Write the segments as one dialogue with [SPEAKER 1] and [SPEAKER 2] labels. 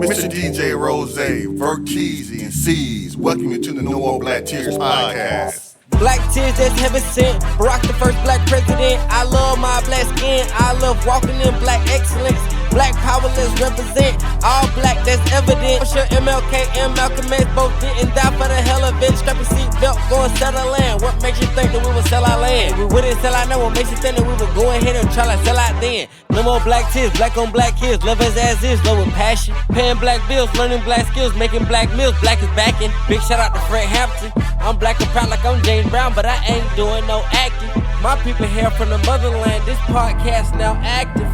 [SPEAKER 1] Mr. DJ Rose, Verteezy, and C's. Welcome you to the No More Black Tears podcast.
[SPEAKER 2] Black tears that's heaven sent. Barack the first black president. I love my black skin. I love walking in black excellence. Black power, let's represent. All black, that's evident. I'm sure MLK and Malcolm X both didn't die for the hell of it. Strap your seatbelt, go and sell our land. What makes you think that we would sell our land? We wouldn't sell our land. What makes you think that we would go ahead and try to sell out then? No more black tears, black on black kids. Love us as is, love with passion. Paying black bills, learning black skills, making black meals. Black is backing. Big shout out to Fred Hampton. I'm black and proud like I'm James Brown, but I ain't doing no acting. My people here from the motherland. This podcast now active.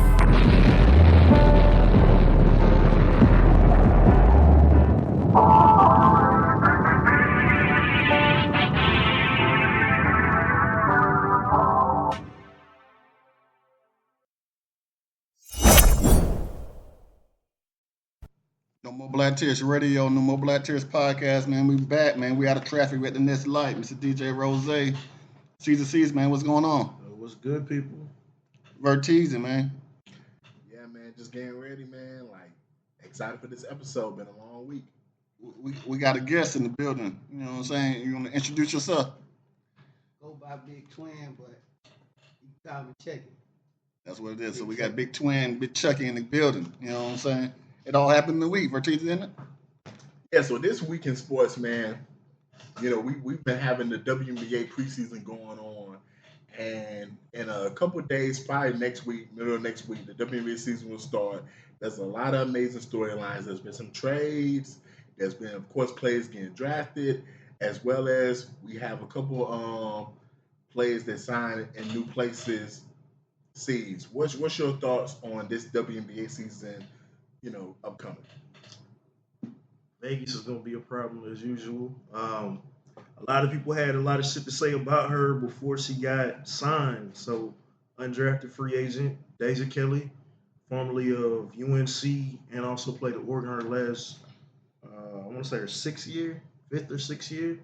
[SPEAKER 1] No More Black Tears Radio, No More Black Tears podcast, man. We back, man. We out of traffic. We at the next light. Mr. DJ Rose, C's and C's, man. What's going on?
[SPEAKER 3] What's good, people?
[SPEAKER 1] Verteezy, man.
[SPEAKER 3] Yeah, man. Just getting ready, man. Like, excited for this episode. Been a long week.
[SPEAKER 1] We got a guest in the building. You know what I'm saying? You want to introduce yourself?
[SPEAKER 4] Go by Big Twin, but you call me Chucky.
[SPEAKER 1] That's what it is. So we got Big Twin, Big Chucky in the building. You know what I'm saying? It all happened in the week. Verteezy, in it?
[SPEAKER 3] Yeah, so this week in sports, man, you know, we've been having the WNBA preseason going on. And in a couple of days, probably next week, middle of next week, the WNBA season will start. There's a lot of amazing storylines. There's been some trades. There's been, of course, players getting drafted, as well as we have a couple players that signed in new places. C's, what's your thoughts on this WNBA season, you know, upcoming?
[SPEAKER 5] Vegas is going to be a problem as usual. A lot of people had a lot of shit to say about her before she got signed. So, undrafted free agent, Deja Kelly, formerly of UNC, and also played at Oregon her last, I want to say her fifth or sixth year.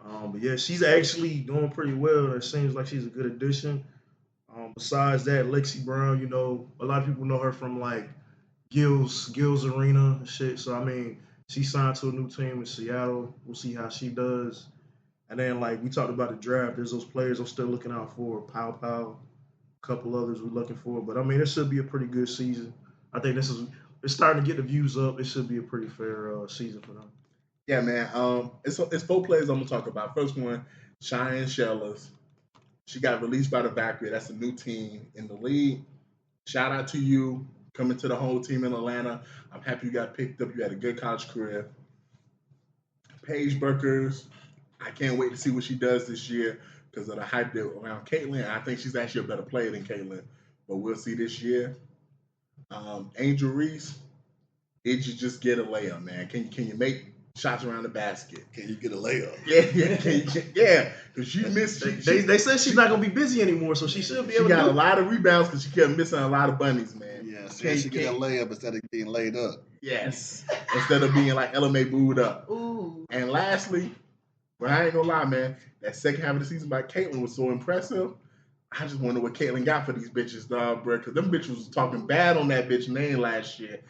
[SPEAKER 5] But yeah, she's actually doing pretty well. It seems like she's a good addition. Besides that, Lexi Brown, you know, a lot of people know her from like Gil's Arena and shit. So, I mean, she signed to a new team in Seattle. We'll see how she does. And then, like, we talked about the draft. There's those players I'm still looking out for. Pow, a couple others we're looking for. But, I mean, it should be a pretty good season. I think it's starting to get the views up. It should be a pretty fair season for them.
[SPEAKER 3] Yeah, man. It's four players I'm going to talk about. First one, Cheyenne Shellers. She got released by the Valkyrie. That's a new team in the league. Shout out to you coming to the whole team in Atlanta. I'm happy you got picked up. You had a good college career. Paige Burkers. I can't wait to see what she does this year because of the hype around Caitlin. I think she's actually a better player than Caitlin, but we'll see this year. Angel Reese. Did you just get a layup, man? Can you make shots around the basket?
[SPEAKER 1] Can you get a layup?
[SPEAKER 3] Yeah, because you missed.
[SPEAKER 5] They said she's not gonna be busy anymore, so she should be able to.
[SPEAKER 3] She got a lot of rebounds because she kept missing a lot of bunnies, man.
[SPEAKER 1] Yeah, so she get a layup instead of being laid up.
[SPEAKER 3] Yes, instead of being like LMA booed up.
[SPEAKER 4] Ooh.
[SPEAKER 3] And lastly, but I ain't gonna lie, man, that second half of the season by Caitlin was so impressive. I just wonder what Caitlin got for these bitches, dog, bro. Because them bitches was talking bad on that bitch name last year.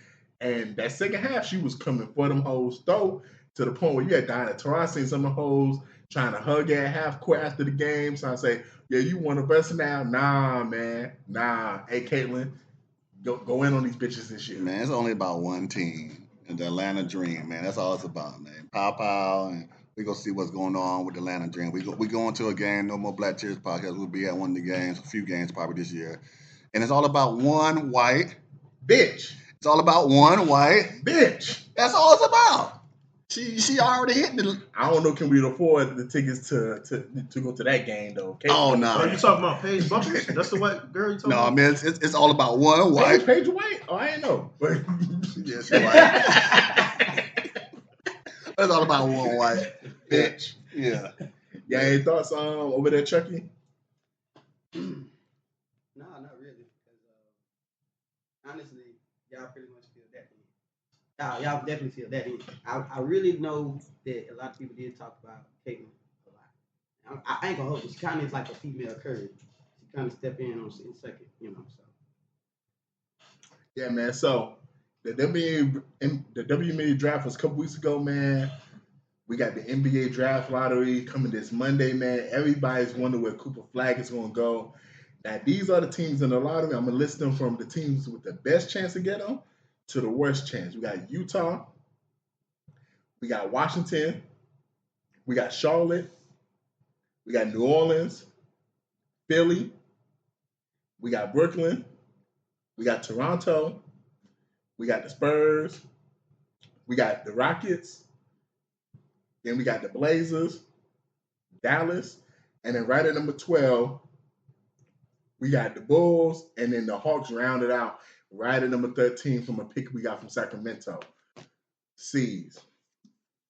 [SPEAKER 3] And that second half, she was coming for them hoes, though, to the point where you had Diana Taurasi seen some of the hoes trying to hug her at half court after the game. So I say, yeah, you one of us now? Nah, man. Nah. Hey, Caitlin, go in on these bitches this year.
[SPEAKER 1] Man, it's only about one team, the Atlanta Dream, man. That's all it's about, man. Pow, and we go see what's going on with the Atlanta Dream. We going to a game, No More Black Tears podcast. We'll be at one of the games, a few games probably this year. And it's all about one white
[SPEAKER 3] bitch.
[SPEAKER 1] It's all about one white
[SPEAKER 3] bitch.
[SPEAKER 1] That's all it's about. She already hit the.
[SPEAKER 3] I don't know. Can we afford the tickets to go to that game though?
[SPEAKER 1] Oh no!
[SPEAKER 5] Are you talking about Paige Bumpers? That's the white girl you talking about?
[SPEAKER 1] No, I mean it's all about one white.
[SPEAKER 3] Paige White? Oh, I didn't know.
[SPEAKER 1] Yes, white. It's all about one white bitch. Yeah.
[SPEAKER 3] Yeah. Any thoughts over there, Chucky?
[SPEAKER 4] No, not really. Because honestly, y'all pretty much feel that in. Y'all definitely feel that in. I really know that a lot of people did talk about Caitlin a lot. I ain't gonna hold it. She kind of is like a female Curry. She kind of step in on second, you know. So
[SPEAKER 3] Yeah, man. So the WNBA draft was a couple weeks ago, man. We got the NBA draft lottery coming this Monday, man. Everybody's wondering where Cooper Flag is going to go. Now, these are the teams in the lottery. I'm going to list them from the teams with the best chance to get them to the worst chance. We got Utah. We got Washington. We got Charlotte. We got New Orleans. Philly. We got Brooklyn. We got Toronto. We got the Spurs. We got the Rockets. Then we got the Blazers, Dallas, and then right at number 12, we got the Bulls, and then the Hawks rounded out right at number 13 from a pick we got from Sacramento. C's.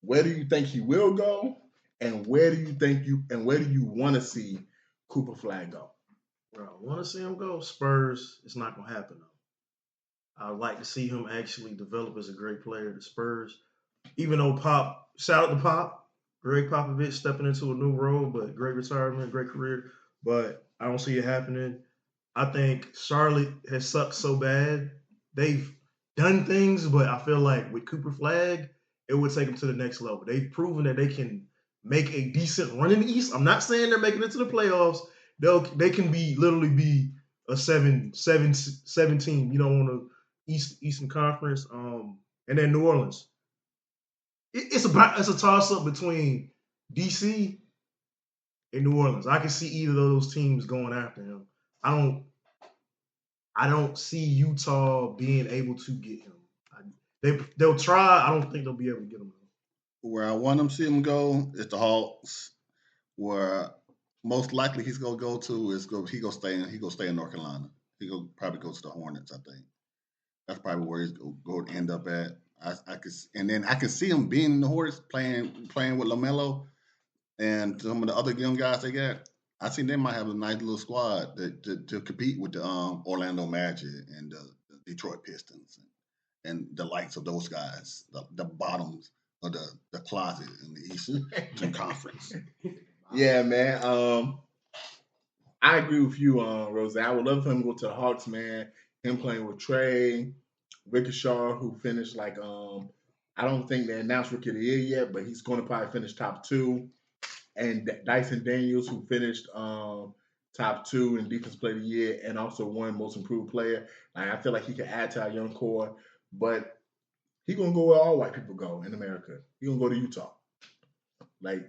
[SPEAKER 3] Where do you think he will go, and where do you want to see Cooper Flag go?
[SPEAKER 5] Where I want to see him go, Spurs. It's not gonna happen though. I would like to see him actually develop as a great player. The Spurs, even though shout out to Pop, Greg Popovich stepping into a new role, but great retirement, great career. But I don't see it happening. I think Charlotte has sucked so bad. They've done things, but I feel like with Cooper Flag, it would take them to the next level. They've proven that they can make a decent run in the East. I'm not saying they're making it to the playoffs. They can literally be a 7 team, on the Eastern Conference. And then New Orleans. It's a toss-up between DC and New Orleans. I can see either of those teams going after him. I don't see Utah being able to get him. They'll try. I don't think they'll be able to get him.
[SPEAKER 1] Where I want them to see him go is the Hawks. Where most likely he's gonna go to is he gonna stay in North Carolina. He gonna probably go to the Hornets. I think that's probably where he's going to end up at. I can see him being in the Hornets playing with LaMelo and some of the other young guys they got. I think they might have a nice little squad to compete with the Orlando Magic and the Detroit Pistons and the likes of those guys, the bottoms of the closet in the Eastern Conference.
[SPEAKER 3] Yeah, man. I agree with you, Rose. I would love for him to go to the Hawks, man. Him playing with Trey, Rickershaw, who finished I don't think they announced Rookie of the Year yet, but he's going to probably finish top 2. And Dyson Daniels, who finished top 2 in Defense Player of the Year and also won Most Improved Player. I feel like he can add to our young core, but he's going to go where all white people go in America. He's going to go to Utah.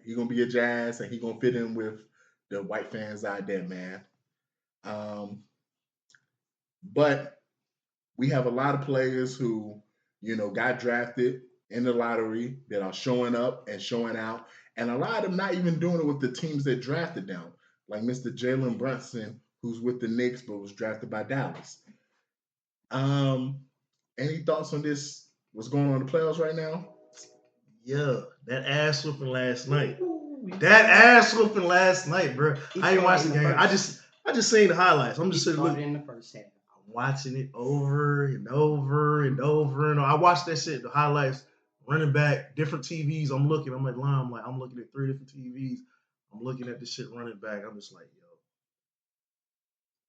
[SPEAKER 3] He's going to be a Jazz, and he's going to fit in with the white fans out there, man. But we have a lot of players who, got drafted in the lottery that are showing up and showing out. And a lot of them not even doing it with the teams that drafted them. Like Mr. Jalen Brunson, who's with the Knicks but was drafted by Dallas. Any thoughts on this? What's going on in the playoffs right now?
[SPEAKER 5] Yeah, that ass whooping last night. That ass whooping last night, bro. I ain't watched the game. I just seen the highlights. I'm just sitting looking
[SPEAKER 4] in the first half.
[SPEAKER 5] I'm watching it over and over and over and over. I watched that shit, the highlights, running back, different TVs. I'm looking at 3 different TVs. I'm looking at this shit running back. I'm just like, yo.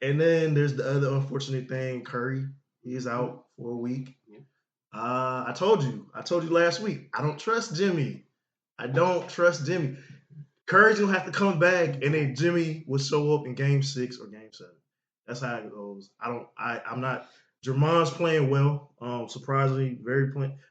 [SPEAKER 5] And then there's the other unfortunate thing. Curry is out for a week.
[SPEAKER 4] Yeah.
[SPEAKER 5] I told you last week. I don't trust Jimmy. Curry's gonna have to come back, and then Jimmy will show up in Game 6 or Game 7. That's how it goes. I'm not. Jermon's playing well. Surprisingly,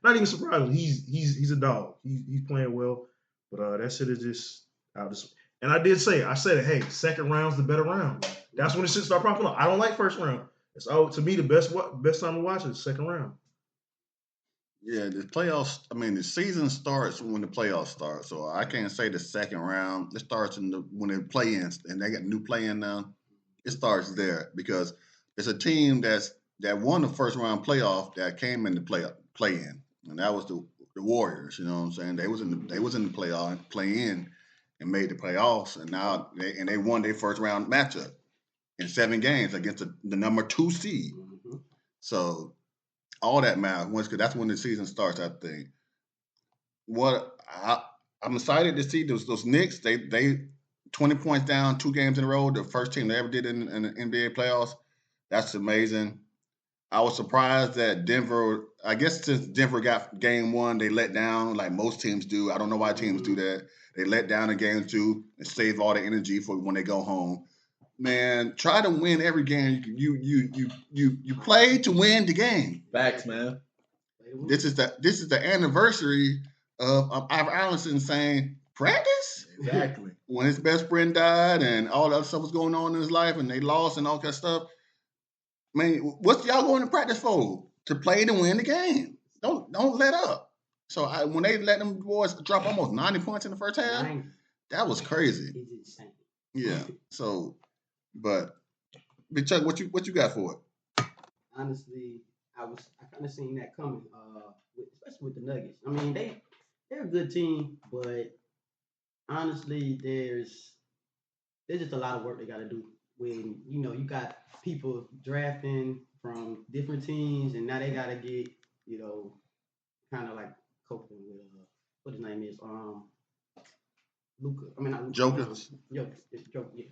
[SPEAKER 5] not even surprisingly. He's a dog. He's playing well, but that shit is just out. And I said it. Hey, second round's the better round. That's when the shit start popping up. I don't like first round. It's to me the best time to watch is second round.
[SPEAKER 1] Yeah, the playoffs. I mean, the season starts when the playoffs start. So I can't say the second round. It starts when they play in, and they got new play-in now. It starts there because it's a team that won the first round playoff that came in the play-in, and that was the Warriors. You know what I'm saying? They was in the playoff play-in and made the playoffs, and now they won their first round matchup in 7 games against the number 2 seed.
[SPEAKER 4] Mm-hmm.
[SPEAKER 1] So all that matters because that's when the season starts. I think. I'm excited to see those Knicks. They 20 points down, 2 games in a row. The first team they ever did in the NBA playoffs. That's amazing. I was surprised that Denver. I guess since Denver got game 1, they let down like most teams do. I don't know why teams do that. They let down in game 2 and save all the energy for when they go home. Man, try to win every game. You play to win the game.
[SPEAKER 3] Facts, man.
[SPEAKER 1] This is the anniversary of Ivor Allenson saying practice.
[SPEAKER 3] Exactly.
[SPEAKER 1] When his best friend died and all that stuff was going on in his life and they lost and all that stuff. Man, what's y'all going to practice for? To play to win the game. Don't let up. So when they let them boys drop almost 90 points in the first half, that was crazy.
[SPEAKER 4] It's insane.
[SPEAKER 1] Yeah. So, but Big Chuck, what you got for it?
[SPEAKER 4] Honestly, I kind of seen that coming, especially with the Nuggets. I mean, they're a good team, but honestly, there's just a lot of work they got to do. When you got people drafting from different teams, and now they got to get kind of like coping with what his name is, Luka. I mean, not Luka.
[SPEAKER 1] Joker.
[SPEAKER 4] It's Joker. Yeah,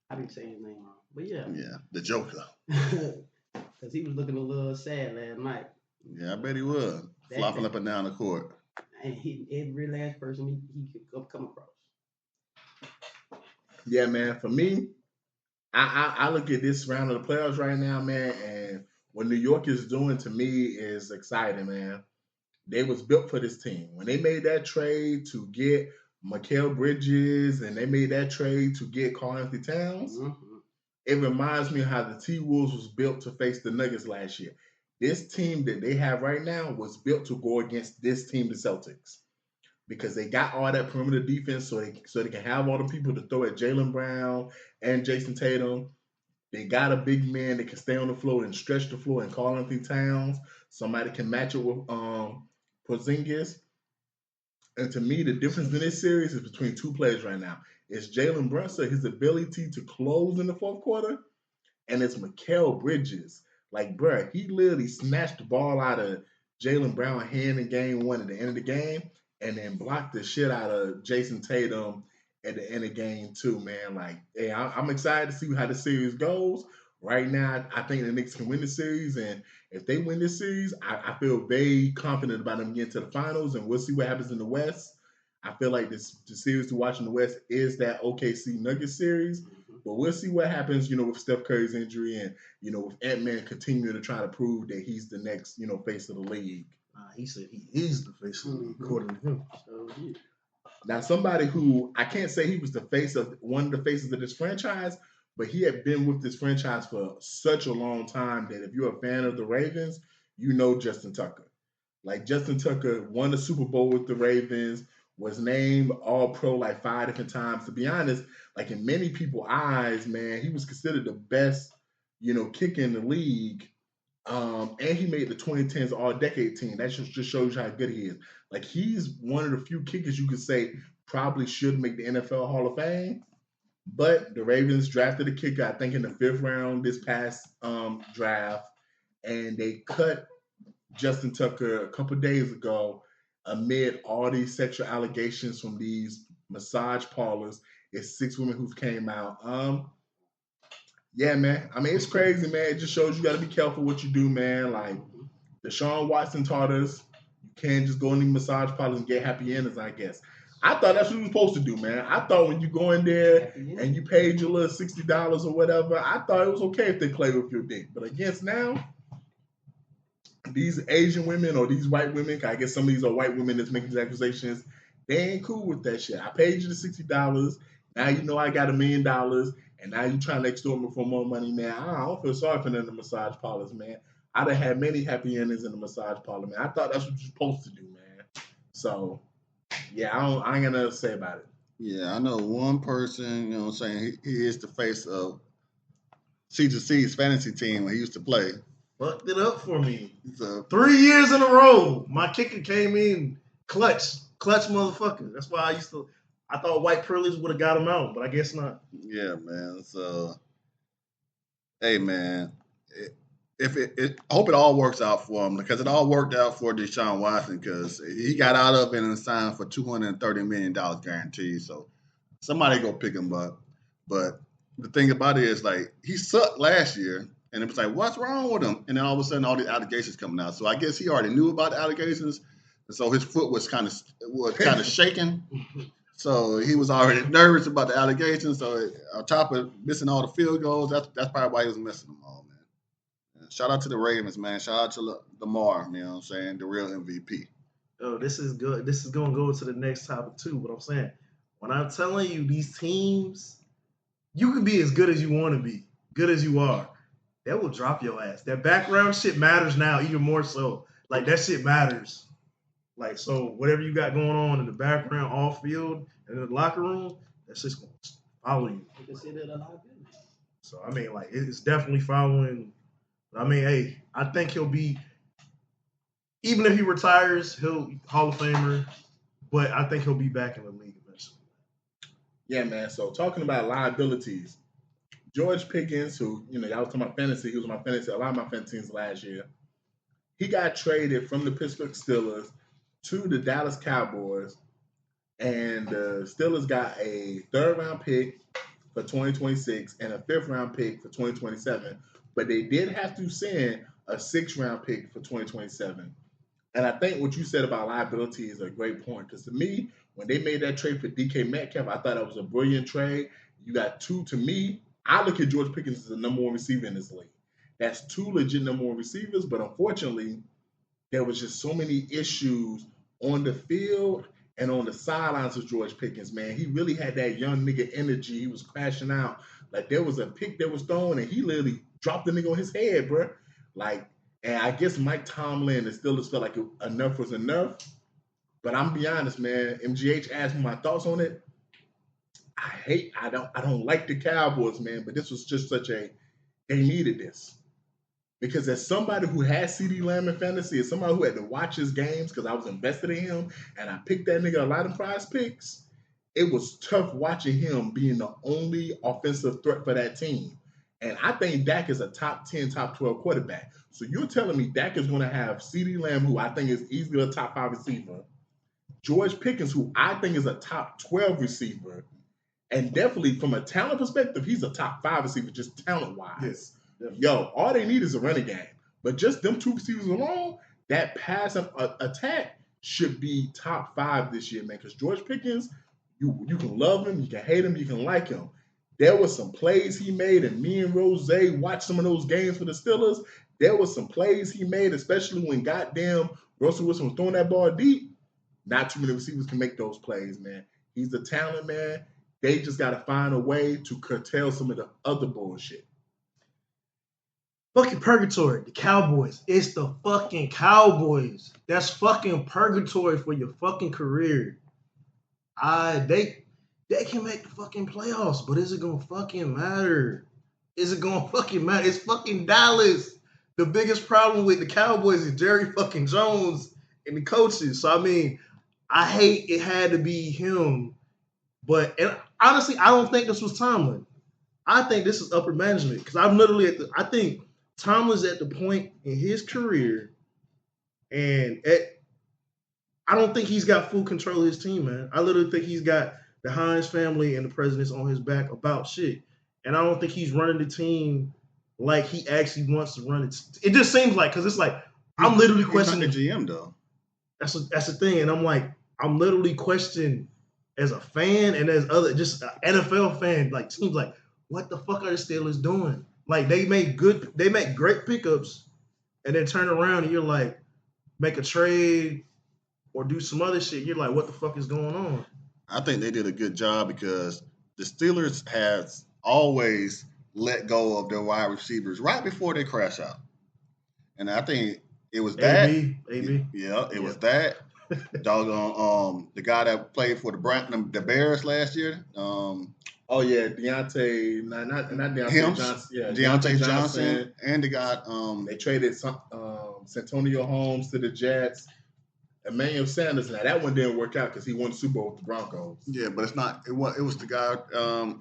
[SPEAKER 4] I didn't say his name wrong, but yeah.
[SPEAKER 1] Yeah, the Joker.
[SPEAKER 4] Because he was looking a little sad last night.
[SPEAKER 1] Yeah, I bet he was. Flopping up and down the court.
[SPEAKER 4] And every last person he could come across.
[SPEAKER 3] Yeah, man. For me, I look at this round of the playoffs right now, man, and what New York is doing to me is exciting, man. They was built for this team. When they made that trade to get Mikal Bridges and they made that trade to get Karl-Anthony Towns, it reminds me of how the T-Wolves was built to face the Nuggets last year. This team that they have right now was built to go against this team, the Celtics, because they got all that perimeter defense so they can have all the people to throw at Jaylen Brown and Jason Tatum. They got a big man that can stay on the floor and stretch the floor and Karl-Anthony Towns. Somebody can match it with Porzingis. And to me, the difference in this series is between two players right now. It's Jalen Brunson, his ability to close in the fourth quarter, and it's Mikal Bridges. Like, bruh, he literally snatched the ball out of Jaylen Brown's hand in game 1 at the end of the game and then blocked the shit out of Jason Tatum at the end of game 2, man. Like, hey, I'm excited to see how the series goes. Right now, I think the Knicks can win the series, and if they win this series, I feel very confident about them getting to the finals, and we'll see what happens in the West. I feel like the series to watch in the West is that OKC Nuggets series, but we'll see what happens, with Steph Curry's injury and, with Ant-Man continuing to try to prove that he's the next, face of the league.
[SPEAKER 5] He said he is the face of the league, according to him.
[SPEAKER 4] So, yeah.
[SPEAKER 3] Now, somebody who I can't say he was one of the faces of this franchise, but he had been with this franchise for such a long time that if you're a fan of the Ravens, you know Justin Tucker. Like, Justin Tucker won the Super Bowl with the Ravens, was named All-Pro like 5 different times. To be honest, like in many people's eyes, man, he was considered the best, kicker in the league. And he made the 2010s All-Decade team. That just shows you how good he is. Like, he's one of the few kickers you could say probably should make the NFL Hall of Fame. But the Ravens drafted a kicker, I think, in the 5th round this past draft. And they cut Justin Tucker a couple days ago amid all these sexual allegations from these massage parlors. It's 6 women who came out. Yeah, man. I mean, it's crazy, man. It just shows you got to be careful what you do, man. Like, Deshaun Watson taught us you can't just go in these massage parlors and get happy endings, I guess. I thought that's what you were supposed to do, man. I thought when you go in there and you paid your little $60 or whatever, I thought it was okay if they play with your dick. But I guess now, these Asian women or these white women, I guess some of these are white women that's making these accusations, they ain't cool with that shit. I paid you the $60. Now you know I got $1 million, and now you trying to extort me for more money, man. I don't feel sorry for them in the massage parlors, man. I'd have had many happy endings in the massage parlor, man. I thought that's what you're supposed to do, man. So, yeah, I ain't got nothing to say about it.
[SPEAKER 1] Yeah, I know one person, what I'm saying, he is the face of C2C's fantasy team when he used to play.
[SPEAKER 5] Fucked it up for me.
[SPEAKER 1] So,
[SPEAKER 5] 3 years in a row, my kicker came in clutch motherfucker. That's why I thought white privilege would have got him out, but I guess not.
[SPEAKER 1] Yeah, man. So, hey, man, I hope it all works out for him, because it all worked out for Deshaun Watson, because he got out of it and signed for $230 million guaranteed. So somebody go pick him up. But the thing about it is, like, he sucked last year. And it was like, what's wrong with him? And then all of a sudden, all these allegations coming out. So I guess he already knew about the allegations, and so his foot was kind of shaking. So he was already nervous about the allegations. So on top of missing all the field goals, that's probably why he was missing them all, man. And shout out to the Ravens, man. Shout out to Lamar, you know what I'm saying? The real MVP.
[SPEAKER 5] Oh, this is good. This is gonna go to the next topic too. But I'm saying, when I'm telling you these teams, you can be as good as you want to be, good as you are. That will drop your ass. That background shit matters now, even more so. Like that shit matters. Like, so whatever you got going on in the background, off field, and in the locker room, that's just going to follow you.
[SPEAKER 4] You consider it a liability.
[SPEAKER 5] So, I mean, like, it's definitely following. I mean, hey, I think he'll be, even if he retires, he'll Hall of Famer, but I think he'll be back in the league eventually.
[SPEAKER 3] Yeah, man. So talking about liabilities, George Pickens, who, y'all was talking about fantasy, he was my fantasy, a lot of my fantasy teams last year. He got traded from the Pittsburgh Steelers to the Dallas Cowboys, and the Steelers got a 3rd-round pick for 2026 and a 5th-round pick for 2027, but they did have to send a 6th-round pick for 2027. And I think what you said about liability is a great point, because to me, when they made that trade for DK Metcalf, I thought that was a brilliant trade. You got two, to me, I look at George Pickens as the number 1 receiver in this league. That's 2 legit number 1 receivers, but unfortunately, there was just so many issues on the field and on the sidelines of George Pickens, man. He really had that young nigga energy. He was crashing out. Like, there was a pick that was thrown, and he literally dropped the nigga on his head, bro. Like, and I guess Mike Tomlin and Steelers felt like enough was enough. But I'm be honest, man. MGH asked me my thoughts on it. I don't like the Cowboys, man, but this was just they needed this. Because as somebody who has CeeDee Lamb in fantasy, as somebody who had to watch his games because I was invested in him and I picked that nigga a lot of prize picks, it was tough watching him being the only offensive threat for that team. And I think Dak is a top 10, top 12 quarterback. So you're telling me Dak is going to have CeeDee Lamb, who I think is easily a top 5 receiver, George Pickens, who I think is a top 12 receiver, and definitely from a talent perspective, he's a top 5 receiver, just talent-wise.
[SPEAKER 5] Yes.
[SPEAKER 3] Yo, all they need is a running game. But just them 2 receivers alone, that pass attack should be top 5 this year, man. Because George Pickens, you can love him, you can hate him, you can like him. There were some plays he made, and me and Rose watched some of those games for the Steelers. There were some plays he made, especially when goddamn Russell Wilson was throwing that ball deep. Not too many receivers can make those plays, man. He's a talent, man. They just got to find a way to curtail some of the other bullshit.
[SPEAKER 5] Fucking purgatory. The Cowboys. It's the fucking Cowboys. That's fucking purgatory for your fucking career. They can make the fucking playoffs, but is it gonna fucking matter? Is it gonna fucking matter? It's fucking Dallas. The biggest problem with the Cowboys is Jerry fucking Jones and the coaches. So I mean, I hate it had to be him. And honestly, I don't think this was Tomlin. I think this is upper management, because I'm literally I think Tomlin's at the point in his career, and I don't think he's got full control of his team, man. I literally think he's got the Hines family and the presidents on his back about shit, and I don't think he's running the team like he actually wants to run it. It just seems like, because it's like I'm literally questioning
[SPEAKER 1] the GM though.
[SPEAKER 5] That's the thing, and I'm like, I'm literally questioning as a fan and as just an NFL fan, like teams like, what the fuck are the Steelers doing? Like they make great pickups, and then turn around and you're like, make a trade or do some other shit. You're like, what the fuck is going on?
[SPEAKER 1] I think they did a good job, because the Steelers has always let go of their wide receivers right before they crash out. And I think it was
[SPEAKER 5] AB.
[SPEAKER 1] Yeah, it was that. Doggone the guy that played for the Bears last year.
[SPEAKER 3] Oh yeah, Deontay, not Deontay
[SPEAKER 1] Hims,
[SPEAKER 3] Johnson. Yeah,
[SPEAKER 1] Deontay Johnson, and the guy.
[SPEAKER 3] They traded Santonio Holmes to the Jets. Emmanuel Sanders. Now that one didn't work out because he won the Super Bowl with the Broncos.
[SPEAKER 1] Yeah, but it's not. It was the guy.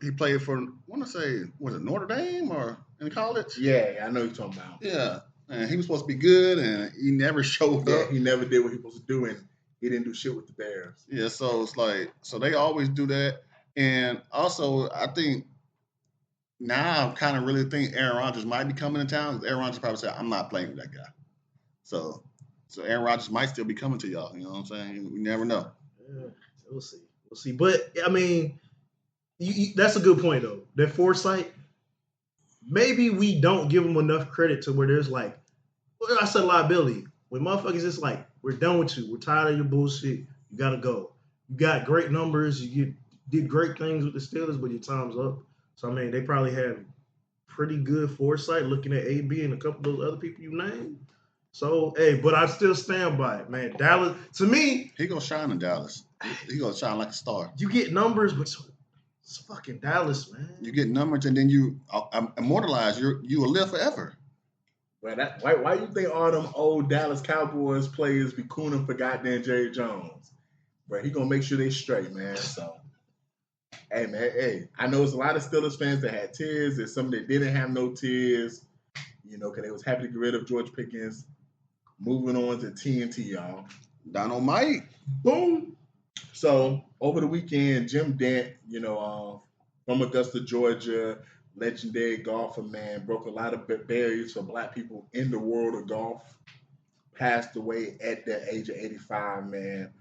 [SPEAKER 1] He played for. I want to say, was it Notre Dame or in college?
[SPEAKER 3] Yeah, I know you're talking about.
[SPEAKER 1] Yeah, and he was supposed to be good, and he never showed up.
[SPEAKER 3] He never did what he was supposed to do, and he didn't do shit with the Bears.
[SPEAKER 1] Yeah, so it's like, so they always do that. And also, I think Now I kind of really think Aaron Rodgers might be coming to town. 'Cause Aaron Rodgers probably said, "I'm not playing with that guy." So, Aaron Rodgers might still be coming to y'all. You know what I'm saying? We never know.
[SPEAKER 5] Yeah, we'll see. We'll see. But I mean, that's a good point though. That foresight. Maybe we don't give them enough credit to where there's like, well, I said liability. When motherfuckers just like, we're done with you. We're tired of your bullshit. You gotta go. You got great numbers. You did great things with the Steelers, but your time's up. So I mean, they probably had pretty good foresight looking at AB and a couple of those other people you named. So hey, but I still stand by it, man. Dallas, to me,
[SPEAKER 1] He gonna shine in Dallas. He gonna shine like a star.
[SPEAKER 5] you get numbers, but it's fucking Dallas, man.
[SPEAKER 1] You get numbers, and then you immortalize. You will live forever.
[SPEAKER 3] But why you think all them old Dallas Cowboys players be cooning for goddamn Jerry Jones? Bro, he gonna make sure they straight, man. So, hey, man, hey, I know it's a lot of Steelers fans that had tears. There's some that didn't have no tears, because they was happy to get rid of George Pickens. Moving on to TNT, y'all.
[SPEAKER 1] Dynamite.
[SPEAKER 3] Boom. So, over the weekend, Jim Dent, from Augusta, Georgia, legendary golfer, man, broke a lot of barriers for black people in the world of golf. Passed away at the age of 85, man.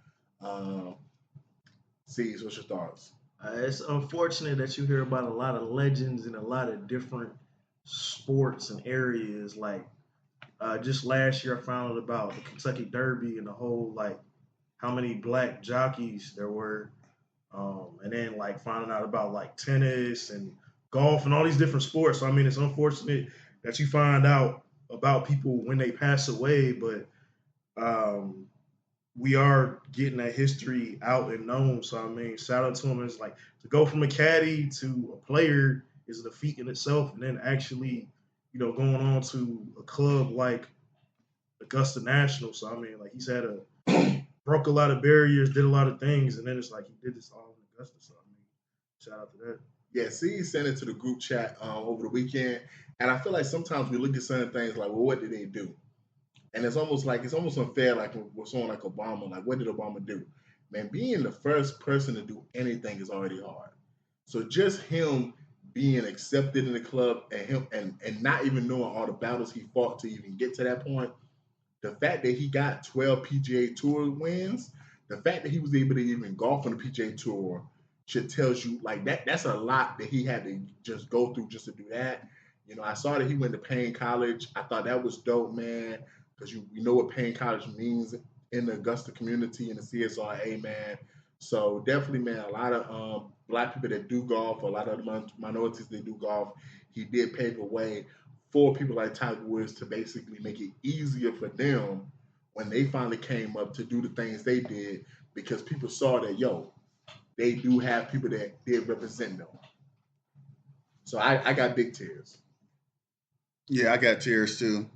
[SPEAKER 3] C's, what's your thoughts?
[SPEAKER 5] It's unfortunate that you hear about a lot of legends in a lot of different sports and areas. Like just last year, I found out about the Kentucky Derby and the whole like how many black jockeys there were, and then like finding out about like tennis and golf and all these different sports. So I mean, it's unfortunate that you find out about people when they pass away, but we are getting that history out and known. So I mean, shout out to him. It's like to go from a caddy to a player is a feat in itself, and then actually, going on to a club like Augusta National. So I mean, like he's had broke a lot of barriers, did a lot of things, and then it's like he did this all in Augusta. So I mean, shout out to that.
[SPEAKER 3] Yeah, C sent it to the group chat over the weekend, and I feel like sometimes we look at certain things like, well, what did they do? And it's almost unfair, like with someone like Obama. Like, what did Obama do? Man, being the first person to do anything is already hard. So just him being accepted in the club and not even knowing all the battles he fought to even get to that point, the fact that he got 12 PGA Tour wins, the fact that he was able to even golf on the PGA Tour should tells you like that's a lot that he had to just go through just to do that. I saw that he went to Payne College. I thought that was dope, man, because you know what Payne College means in the Augusta community and the CSRA, man. So definitely, man, a lot of black people that do golf, a lot of minorities that do golf, he did pave the way for people like Tiger Woods to basically make it easier for them when they finally came up to do the things they did, because people saw that, they do have people that did represent them. So I got big tears.
[SPEAKER 1] Yeah, I got tears too.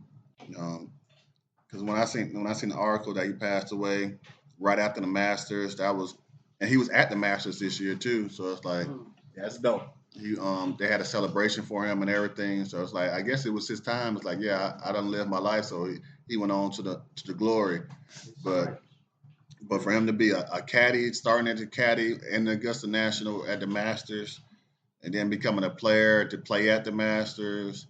[SPEAKER 1] Because when I seen the article that he passed away right after the Masters, and he was at the Masters this year too. So it's like
[SPEAKER 3] that's dope.
[SPEAKER 1] They had a celebration for him and everything. So it's like I guess it was his time. It's like, yeah, I done lived my life. So he went on to the glory. But for him to be a caddy, starting as a caddy in the Augusta National at the Masters, and then becoming a player to play at the Masters,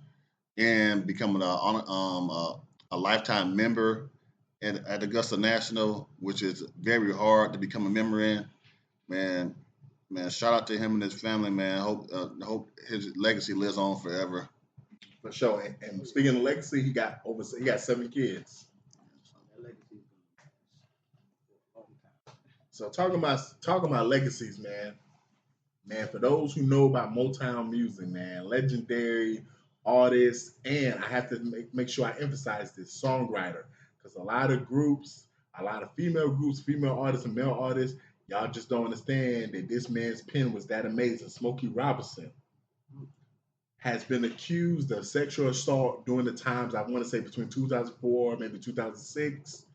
[SPEAKER 1] and becoming a lifetime member at Augusta National, which is very hard to become a member in. Man, shout out to him and his family, man. Hope his legacy lives on forever.
[SPEAKER 3] For sure. And speaking of legacy, he got 7 kids. So talking about legacies, man. Man, for those who know about Motown music, man, legendary artist, and I have to make sure I emphasize this, songwriter, because a lot of groups, a lot of female groups, female artists and male artists, y'all just don't understand that this man's pen was that amazing. Smokey Robinson has been accused of sexual assault during the times, I want to say between 2004, maybe 2006,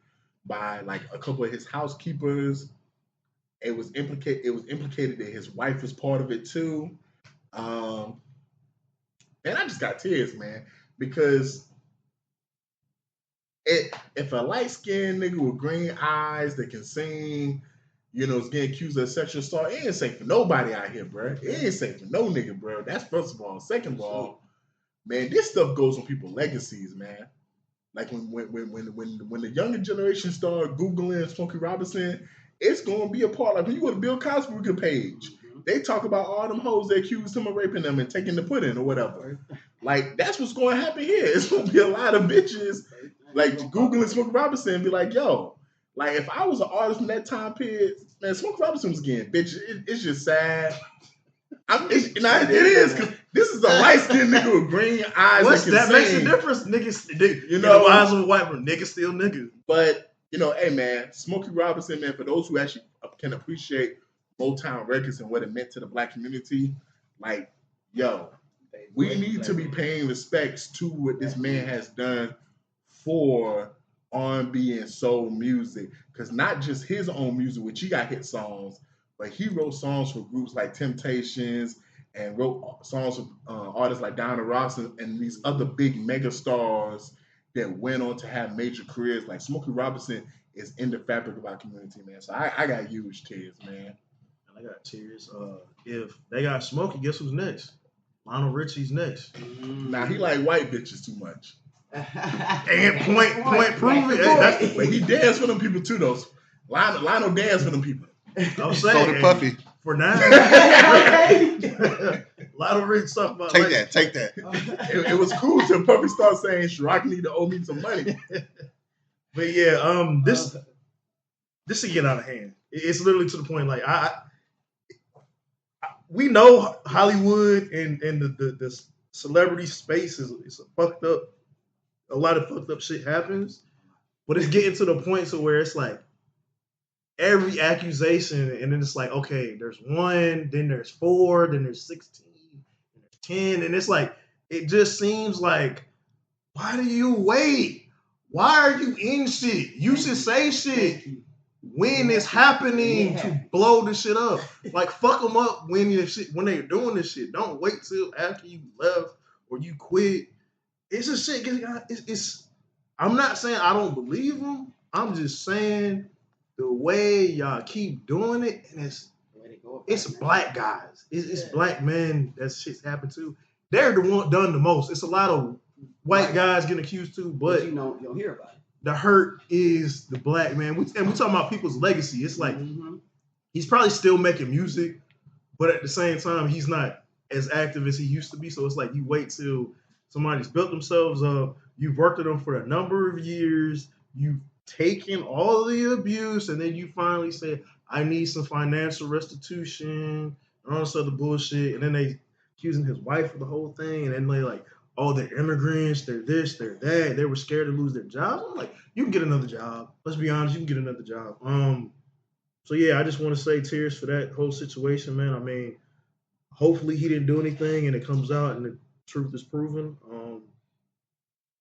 [SPEAKER 3] by like a couple of his housekeepers. It was implicated that his wife was part of it too. And I just got tears, man, because if a light-skinned nigga with green eyes that can sing, is getting accused of sexual assault. It ain't safe for nobody out here, bro. It ain't safe for no nigga, bro. That's first of all. Second of all, man, this stuff goes on people's legacies, man. Like when the younger generation start Googling Smokey Robinson, it's gonna be a part. Like when you go to Bill Cosby page, they talk about all them hoes that accused him of raping them and taking the pudding or whatever. Like that's what's gonna happen here. It's gonna be a lot of bitches like Googling Smokey Robinson and be like, yo, like if I was an artist in that time period, man, Smokey Robinson was getting bitches. It's just sad. It is because this is a light skinned nigga with green eyes.
[SPEAKER 5] That makes a difference, niggas. You know, eyes of a white man, niggas still niggas.
[SPEAKER 3] But hey man, Smokey Robinson, man, for those who actually can appreciate Motown Records and what it meant to the black community, like, yo, we need to be paying respects to what this man has done for R&B and soul music, because not just his own music, which he got hit songs. But he wrote songs for groups like Temptations and wrote songs for artists like Diana Ross and these other big mega stars that went on to have major careers. Like Smokey Robinson is in the fabric of our community, man. So I got huge tears, man.
[SPEAKER 5] I got tears. If they got Smokey, guess who's next? Lionel Richie's next.
[SPEAKER 3] Now he like white bitches too much.
[SPEAKER 5] And point prove it.
[SPEAKER 3] But he danced for them people too, though. Lionel danced for them people.
[SPEAKER 5] I'm saying,
[SPEAKER 1] so did Puffy.
[SPEAKER 5] For now, Lionel Richie talking about
[SPEAKER 1] take that.
[SPEAKER 3] It was cool till Puffy started saying, "Shrek need to owe me some money."
[SPEAKER 5] But yeah, this should get out of hand. It's literally to the point like we know Hollywood and the celebrity space is fucked up. A lot of fucked up shit happens, but it's getting to the point so where it's like every accusation, and then it's like, okay, there's 1, then there's 4, then there's 16, then there's 10, and it's like it just seems like, why do you wait? Why are you in shit? You should say shit when it's happening to blow the shit up. Like fuck them up when they're doing this shit. Don't wait till after you left or you quit. It's just shit. It's. I'm not saying I don't believe them. I'm just saying the way y'all keep doing it, and it's black guys. It's black men that shit's happened to. They're the one done the most. It's a lot of white guys getting accused too, but
[SPEAKER 4] you don't hear about it.
[SPEAKER 5] The hurt is the black man. And we're talking about people's legacy. It's like he's probably still making music, but at the same time, he's not as active as he used to be. So it's like you wait till somebody's built themselves up. You've worked with them for a number of years. You've taken all the abuse, and then you finally say, I need some financial restitution and all this other bullshit. And then they accusing his wife of the whole thing. And then they like, oh, they're immigrants, they're this, they're that. They were scared to lose their jobs. I'm like, you can get another job. Let's be honest, you can get another job. So yeah, I just want to say tears for that whole situation, man. I mean, hopefully he didn't do anything and it comes out and the truth is proven.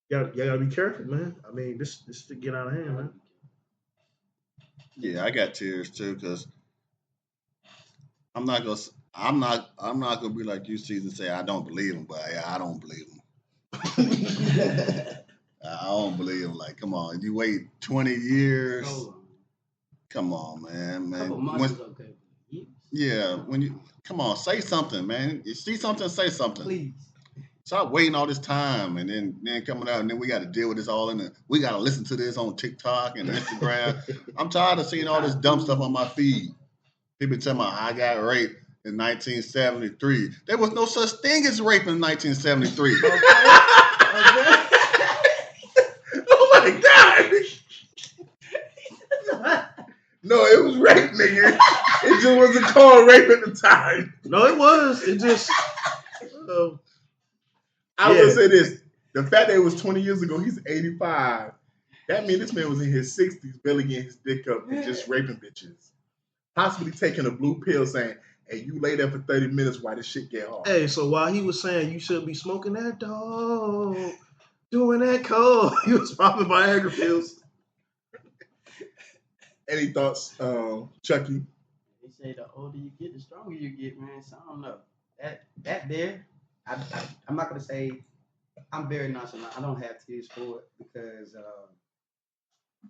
[SPEAKER 5] You gotta be careful, man. I mean, this to get out of hand, man.
[SPEAKER 1] Yeah, I got tears too, because I'm not gonna be like you, Steve, and say I don't believe him, but I don't believe him. I don't believe him. Like, come on, you wait 20 years. Come on, man.
[SPEAKER 4] Couple months is okay.
[SPEAKER 1] Yeah, when you come on, say something, man. You see something, say something.
[SPEAKER 4] Please.
[SPEAKER 1] Stop waiting all this time and then coming out and then we got to deal with this all we got to listen to this on TikTok and Instagram. I'm tired of seeing all this dumb stuff on my feed. People tell me I got raped in 1973. There was no such thing as rape in 1973.
[SPEAKER 3] Okay. Oh my God. No, it was rape, nigga. It just wasn't called rape at the time.
[SPEAKER 5] No, it was. It just.
[SPEAKER 3] I will say this: the fact that it was 20 years ago, he's 85. That means this man was in his 60s, barely getting his dick up and just raping bitches, possibly taking a blue pill, saying, "Hey, you lay there for 30 minutes while this shit get hard."
[SPEAKER 5] Hey, so while he was saying you should be smoking that dog, doing that coke, he was popping Viagra pills. Any thoughts, Chucky?
[SPEAKER 4] They say the older you get, the stronger you get, man. So I don't know. That there, I'm not gonna say I'm very nonchalant. I don't have tears for it because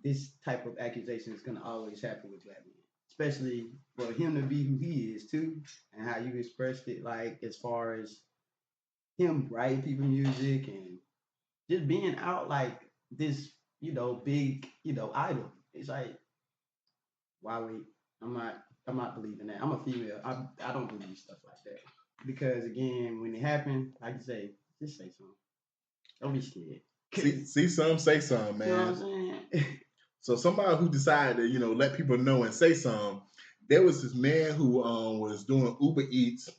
[SPEAKER 4] this type of accusation is gonna always happen with black men. especially for him to be who he is too, and how you expressed it, like as far as him writing people music and just being out like this, big, idol. It's like, why wait? I'm not believing that. I'm a female. I don't believe stuff like that because again, when it happened, like you say, just say something. Don't be scared.
[SPEAKER 3] See some, say some, man.
[SPEAKER 4] You know what I'm saying?
[SPEAKER 3] So somebody who decided to, let people know and say something. There was this man who was doing Uber Eats,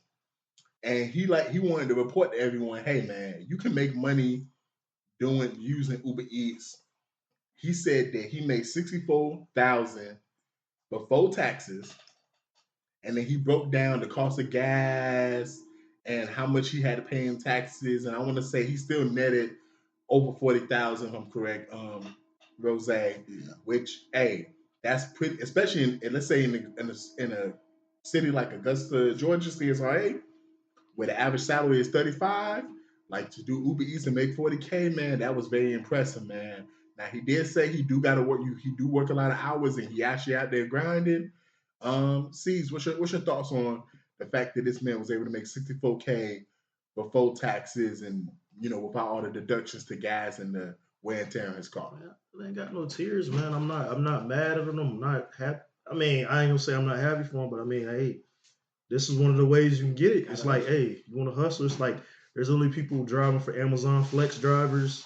[SPEAKER 3] and he wanted to report to everyone, hey man, you can make money using Uber Eats. He said that he made $64,000 before taxes, and then he broke down the cost of gas and how much he had to pay in taxes. And I want to say he still netted over 40,000, if I'm correct, Rose. Yeah. Which, hey, that's pretty, especially in let's say in a city like Augusta, Georgia, CSRA, where the average salary is 35. Like to do Uber Eats and make 40K, man, that was very impressive, man. Now he did say he do got to work. He do work a lot of hours, and he actually out there grinding. C's, what's your thoughts on the fact that this man was able to make 64K before taxes and without all the deductions to gas and the wear and tear on his car?
[SPEAKER 5] I ain't got no tears, man. I'm not mad at him. I'm not happy. I mean, I ain't gonna say I'm not happy for him, but I mean, hey, this is one of the ways you can get it. It's like, hey, you want to hustle? It's like there's only people driving for Amazon Flex drivers.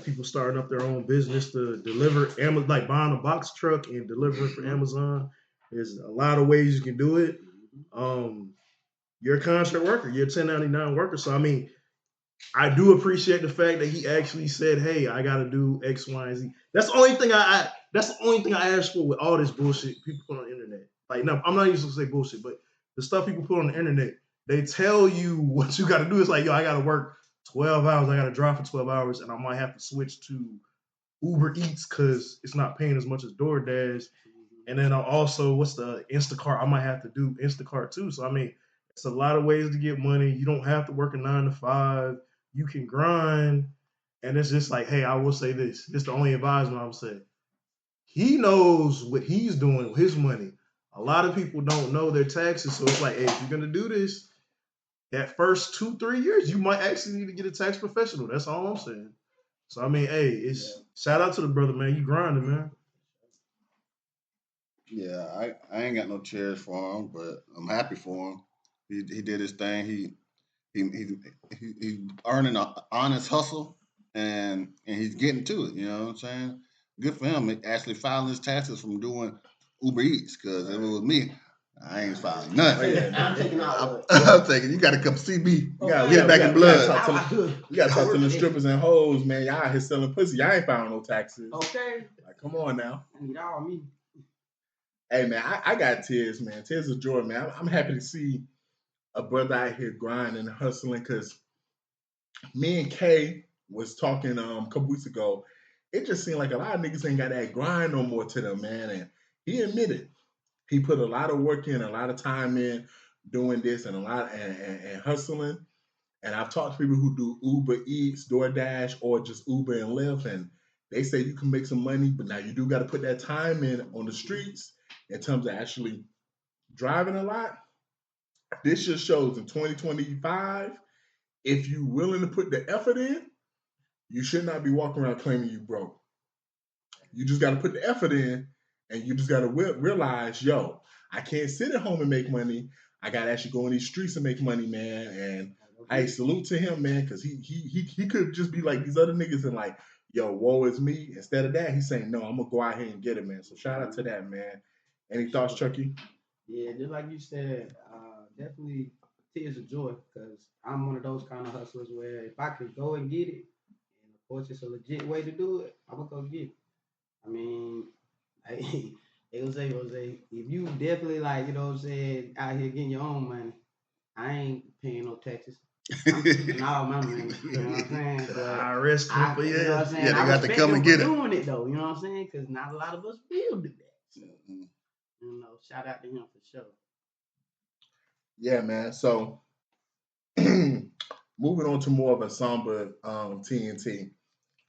[SPEAKER 5] People starting up their own business to deliver, like buying a box truck and delivering for Amazon. There's a lot of ways you can do it. You're a contract worker. You're a 1099 worker. So, I mean, I do appreciate the fact that he actually said, hey, I got to do X, Y, and Z. That's the only thing I ask for with all this bullshit people put on the internet. Like, no, I'm not even supposed to say bullshit, but the stuff people put on the internet, they tell you what you got to do. It's like, yo, I got to work 12 hours. I got to drive for 12 hours, and I might have to switch to Uber Eats because it's not paying as much as DoorDash. And then also, what's the Instacart? I might have to do Instacart too. So, I mean, it's a lot of ways to get money. You don't have to work a 9 to 5. You can grind. And it's just like, hey, I will say this. This is the only advisement I would say. He knows what he's doing with his money. A lot of people don't know their taxes. So it's like, hey, if you're going to do this, that first 2-3 years, you might actually need to get a tax professional. That's all I'm saying. So, I mean, hey, shout out to the brother, man. You grinding, man.
[SPEAKER 1] Yeah, I ain't got no cheers for him, but I'm happy for him. He did his thing. He earning an honest hustle, and he's getting to it. You know what I'm saying? Good for him. He actually filing his taxes from doing Uber Eats. Because if it was me, I ain't filing nothing. I'm thinking you got to come see me. You got to get back in blood.
[SPEAKER 3] You got to talk to the strippers and hoes, man. Y'all out here selling pussy. Y'all ain't filing no taxes.
[SPEAKER 4] Okay.
[SPEAKER 3] Like, come on now.
[SPEAKER 4] I need all me.
[SPEAKER 3] Hey, man, I got tears, man. Tears of joy, man. I'm happy to see a brother out here grinding and hustling because me and Kay was talking a couple weeks ago. It just seemed like a lot of niggas ain't got that grind no more to them, man. And he admitted he put a lot of work in, a lot of time in doing this and and hustling. And I've talked to people who do Uber Eats, DoorDash, or just Uber and Lyft, and they say you can make some money, but now you do got to put that time in on the streets in terms of actually driving a lot. This just shows in 2025, if you're willing to put the effort in, you should not be walking around claiming you broke. You just got to put the effort in, and you just got to realize, yo, I can't sit at home and make money. I got to actually go in these streets and make money, man. And hey, salute to him, man, because he could just be like these other niggas and like, yo, woe is me. Instead of that, he's saying, no, I'm going to go out here and get it, man. So shout out to that, man. Any thoughts, Chucky?
[SPEAKER 4] Yeah, just like you said, definitely tears of joy because I'm one of those kind of hustlers where if I could go and get it, and of course it's a legit way to do it, I'm going to go get it. I mean, Jose, if you definitely like, you know what I'm saying, out here getting your own money, I ain't paying no taxes. I'm keeping all my money, you know what I'm saying? But
[SPEAKER 5] IRS company,
[SPEAKER 4] you know what I'm saying?
[SPEAKER 1] Yeah, they got to come and get it.
[SPEAKER 4] Doing it though, you know what I'm saying? Because not a lot of us will do that. So, you know, shout out to him for sure.
[SPEAKER 3] Yeah, man. So moving on to more of a somber TNT.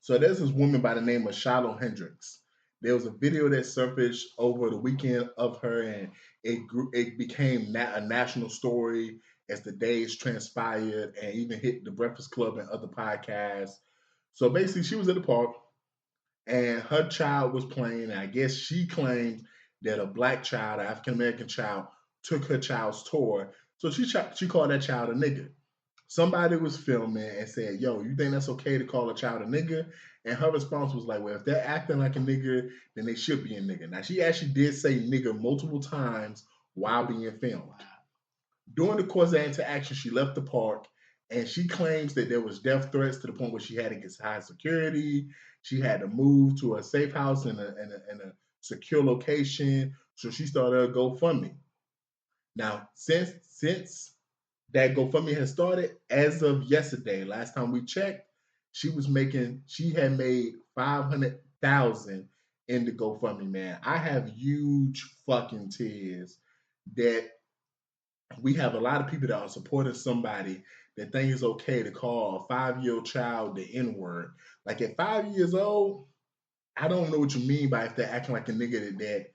[SPEAKER 3] So there's this woman by the name of Shiloh Hendricks. There was a video that surfaced over the weekend of her, and it became a national story as the days transpired, and even hit the Breakfast Club and other podcasts. So basically, she was at the park, and her child was playing. And I guess she claimed that a black child, an African American child, took her child's toy. So she called that child a nigger. Somebody was filming and said, "Yo, you think that's okay to call a child a nigger?" And her response was like, "Well, if they're acting like a nigger, then they should be a nigger." Now, she actually did say nigger multiple times while being filmed. During the course of that interaction, she left the park, and she claims that there was death threats to the point where she had to get high security. She had to move to a safe house in a secure location. So she started a GoFundMe. Now, since that GoFundMe has started, as of yesterday, last time we checked, she had made 500,000 in the GoFundMe, man. I have huge fucking tears that we have a lot of people that are supporting somebody that think it's okay to call a 5-year-old child the N-word. Like at 5 years old, I don't know what you mean by if they're acting like a nigga that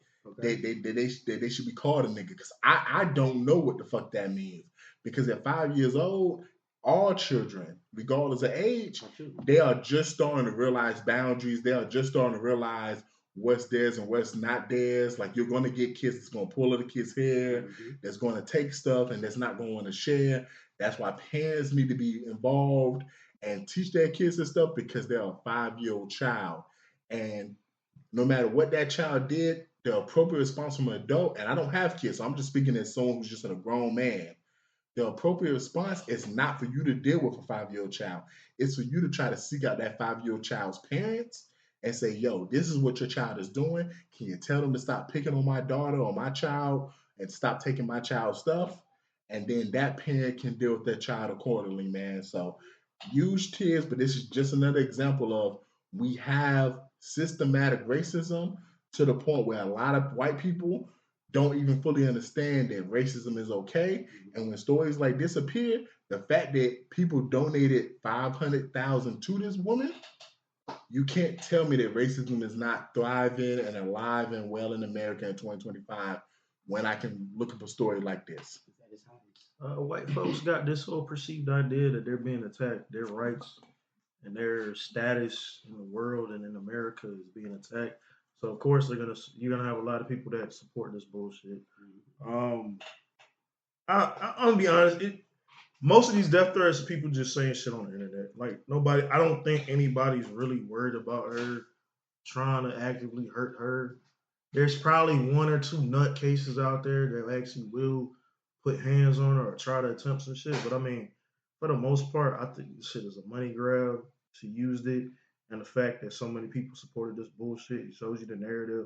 [SPEAKER 3] they should be called a nigga. Because I don't know what the fuck that means. Because at 5 years old, all children, regardless of age, they are just starting to realize boundaries. They are just starting to realize what's theirs and what's not theirs. Like you're going to get kids that's going to pull at the kid's hair, that's going to take stuff and that's not going to want to share. That's why parents need to be involved and teach their kids this stuff because they're a 5-year-old child. And no matter what that child did, the appropriate response from an adult, and I don't have kids, so I'm just speaking as someone who's just a grown man. The appropriate response is not for you to deal with a 5-year-old child. It's for you to try to seek out that 5-year-old child's parents and say, "Yo, this is what your child is doing. Can you tell them to stop picking on my daughter or my child and stop taking my child's stuff?" And then that parent can deal with their child accordingly, man. So huge tears, but this is just another example of we have systematic racism to the point where a lot of white people don't even fully understand that racism is okay. And when stories like this appear, the fact that people donated 500,000 to this woman, you can't tell me that racism is not thriving and alive and well in America in 2025 when I can look up a story like this.
[SPEAKER 5] White folks got this whole perceived idea that they're being attacked. Their rights and their status in the world and in America is being attacked. So of course you're gonna have a lot of people that support this bullshit. I'm gonna be honest. Most of these death threats are people just saying shit on the internet. Like I don't think anybody's really worried about her trying to actively hurt her. There's probably one or two nut cases out there that actually will put hands on her or try to attempt some shit. But I mean, for the most part, I think this shit is a money grab. She used it. And the fact that so many people supported this bullshit, it shows you the narrative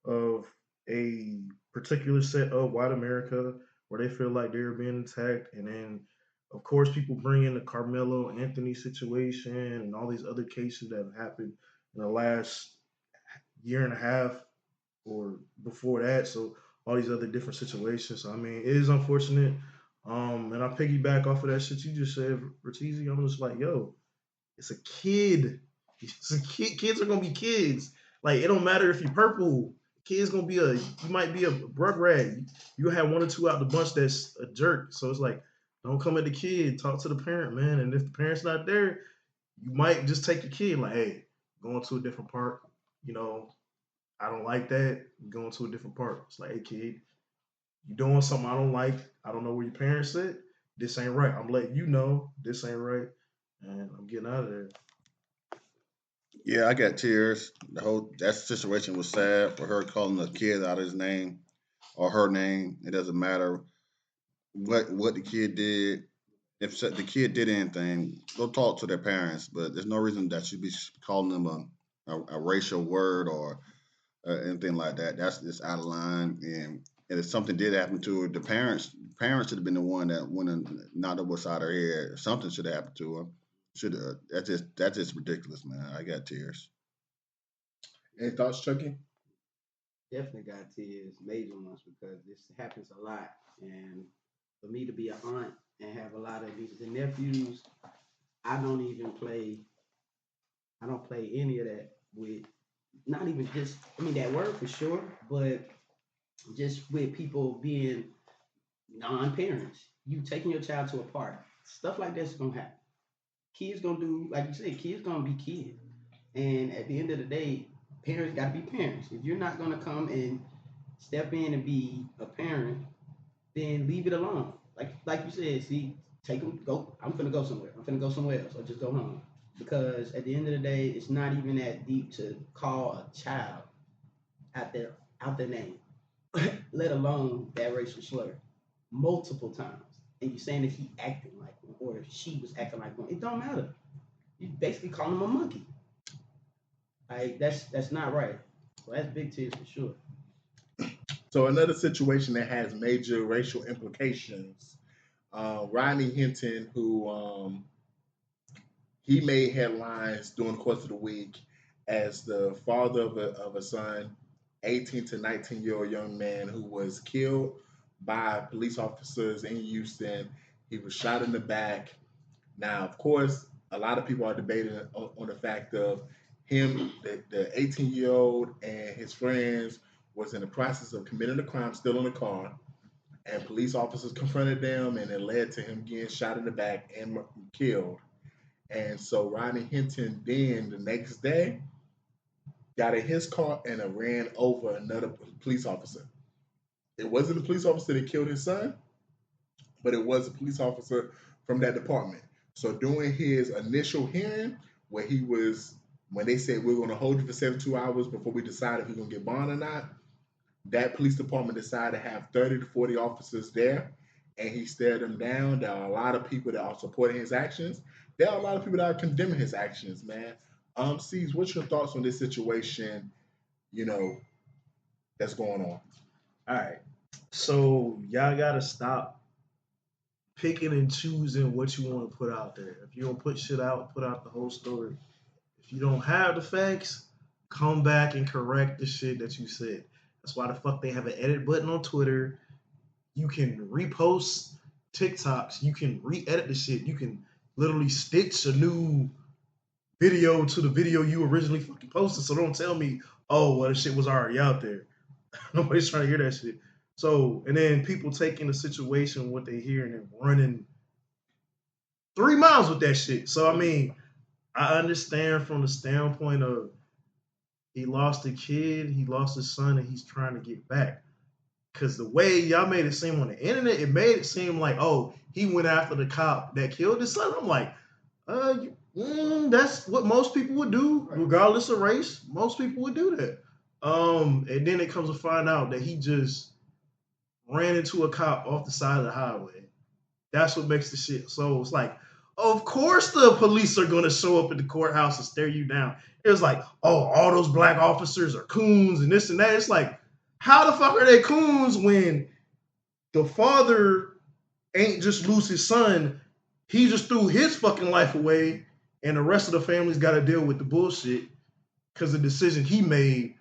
[SPEAKER 5] of a particular set of white America where they feel like they're being attacked. And then, of course, people bring in the Carmelo Anthony situation and all these other cases that have happened in the last year and a half or before that. So all these other different situations. So, I mean, it is unfortunate. And I piggyback off of that shit you just said, Ratizi. I'm just like, yo, it's a kid. Kids are gonna be kids. Like it don't matter if you're purple. Kids gonna be you might be a rugrat. You have one or two out the bunch that's a jerk. So it's like, don't come at the kid. Talk to the parent, man. And if the parent's not there, you might just take your kid. Like, hey, going to a different park. You know, I don't like that. Going to a different park. It's like, hey, kid, you doing something I don't like. I don't know where your parents at. This ain't right. I'm letting you know this ain't right, and I'm getting out of there.
[SPEAKER 1] Yeah, I got tears. That situation was sad for her calling the kid out of his name or her name. It doesn't matter what the kid did. If the kid did anything, go talk to their parents. But there's no reason that should be calling them a racial word or anything like that. That's just out of line. And if something did happen to her, the parents should have been the one that went and knocked her beside her head. Something should have happened to her. That's just ridiculous, man. I got tears.
[SPEAKER 3] Any thoughts, Chucky?
[SPEAKER 4] Definitely got tears, major ones, because this happens a lot. And for me to be an aunt and have a lot of nieces and nephews, I don't play any of that with not even just, I mean, that word for sure, but just with people being non-parents, you taking your child to a park, stuff like that's gonna happen. Kids gonna do, like you said, kids gonna be kids. And at the end of the day, parents gotta be parents. If you're not gonna come and step in and be a parent, then leave it alone. Like you said, see, take them, go. I'm finna go somewhere. I'm finna go somewhere else, or just go home. Because at the end of the day, it's not even that deep to call a child out their name, let alone that racial slur, multiple times. And you saying that he acted like one, or she was acting like one. It don't matter. You basically call him a monkey. Like that's not right. So that's big tears for sure.
[SPEAKER 3] So another situation that has major racial implications. Rodney Hinton, who he made headlines during the course of the week as the father of a son, 18 to 19-year-old young man who was killed by police officers in Houston. He was shot in the back. Now, of course, a lot of people are debating on the fact of him, the 18-year-old and his friends was in the process of committing a crime, still in the car, and police officers confronted them, and it led to him getting shot in the back and killed. And so Rodney Hinton then the next day got in his car and ran over another police officer. It wasn't the police officer that killed his son, but it was a police officer from that department. So during his initial hearing, where he was, when they said we're going to hold you for 72 hours before we decide if we're going to get bond or not, that police department decided to have 30 to 40 officers there, and he stared them down. There are a lot of people that are supporting his actions. There are a lot of people that are condemning his actions, man. C's, what's your thoughts on this situation, that's going on?
[SPEAKER 5] All right. So y'all gotta stop picking and choosing what you want to put out there. If you don't put shit out, put out the whole story. If you don't have the facts, come back and correct the shit that you said. That's why the fuck they have an edit button on Twitter. You can repost TikToks. You can re-edit the shit. You can literally stitch a new video to the video you originally fucking posted. So don't tell me, oh, well, the shit was already out there. Nobody's trying to hear that shit. So, and then people taking the situation, what they hear, and then running 3 miles with that shit. So, I mean, I understand from the standpoint of he lost a kid, he lost his son, and he's trying to get back. Because the way y'all made it seem on the internet, it made it seem like, oh, he went after the cop that killed his son. I'm like, that's what most people would do, regardless of race. Most people would do that. And then it comes to find out that he just ran into a cop off the side of the highway. That's what makes the shit. So it's like, of course the police are going to show up at the courthouse and stare you down. It was like, oh, all those black officers are coons and this and that. It's like, how the fuck are they coons when the father ain't just lose his son? He just threw his fucking life away, and the rest of the family's got to deal with the bullshit because of the decision he made,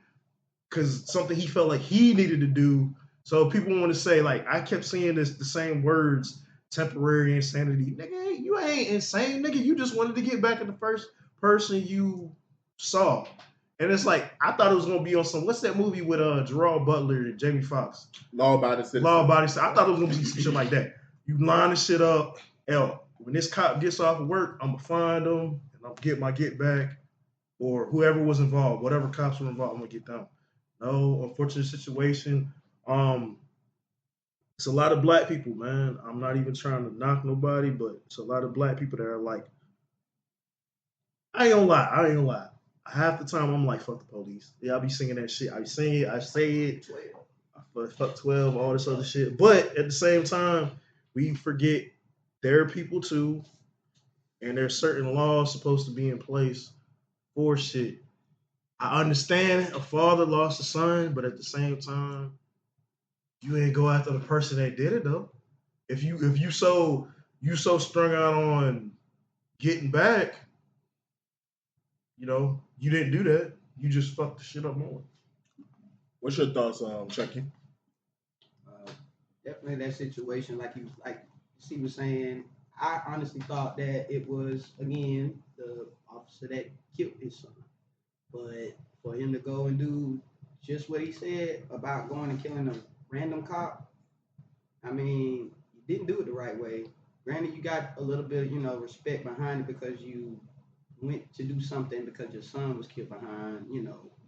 [SPEAKER 5] because something he felt like he needed to do. So people want to say, like, I kept saying the same words, temporary insanity. Nigga, you ain't insane, nigga. You just wanted to get back at the first person you saw. And it's like, I thought it was going to be on some, what's that movie with Gerard Butler and Jamie Foxx?
[SPEAKER 3] Law Abiding Citizen.
[SPEAKER 5] Law Abiding Citizen. I thought it was going to be some shit like that. You line the shit up. Hell, when this cop gets off of work, I'm going to find him and I'll get my get back. Or whoever was involved, whatever cops were involved, I'm going to get them. No, unfortunate situation. It's a lot of black people, man. I'm not even trying to knock nobody, but it's a lot of black people that are like, I ain't gonna lie. Half the time I'm like, fuck the police. Yeah, I be singing that shit. I be singing it. I say it. Fuck 12, all this other shit. But at the same time, we forget there are people too, and there's certain laws supposed to be in place for shit. I understand a father lost a son, but at the same time, you ain't go after the person that did it though. If you so strung out on getting back, you didn't do that. You just fucked the shit up more.
[SPEAKER 3] What's your thoughts, Chucky?
[SPEAKER 4] Definitely that situation, like she was saying. I honestly thought that it was again the officer that killed his son, but for him to go and do just what he said about going and killing a random cop, I mean, you didn't do it the right way. Granted, you got a little bit, respect behind it because you went to do something because your son was killed behind,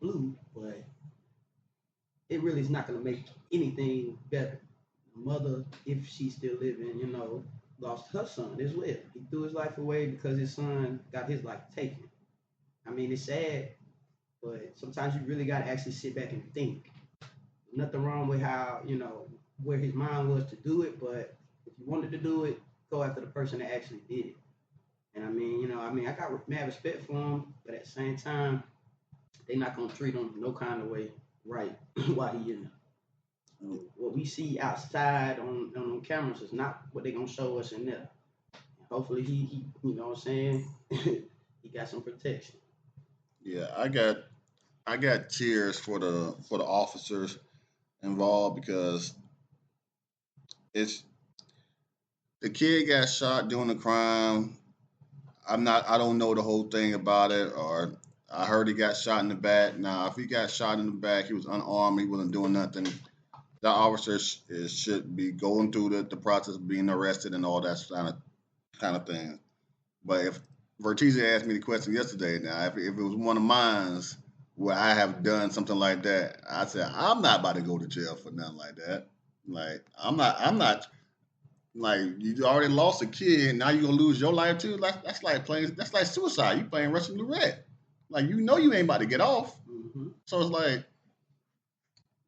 [SPEAKER 4] blue, but it really is not going to make anything better. The mother, if she's still living, lost her son as well. He threw his life away because his son got his life taken. I mean, it's sad, but sometimes you really got to actually sit back and think. Nothing wrong with how, where his mind was to do it, but if you wanted to do it, go after the person that actually did it. And I got mad respect for him, but at the same time, they're not going to treat him no kind of way right while he in there. What we see outside on cameras is not what they're going to show us in there. Hopefully he you know what I'm saying, he got some protection.
[SPEAKER 1] Yeah, I got cheers for the officers involved because it's the kid got shot doing the crime. I don't know the whole thing about it, or I heard he got shot in the back. Now, if he got shot in the back, he was unarmed, he wasn't doing nothing. That officer should be going through the process of being arrested and all that kind of thing. But if Vertiza asked me the question yesterday, now if it was one of mine where I have done something like that, I said I'm not about to go to jail for nothing like that. Like I'm not. Like you already lost a kid, now you're gonna lose your life too. Like that's like suicide. You playing Russian roulette. Like you ain't about to get off.
[SPEAKER 4] Mm-hmm.
[SPEAKER 1] So it's like,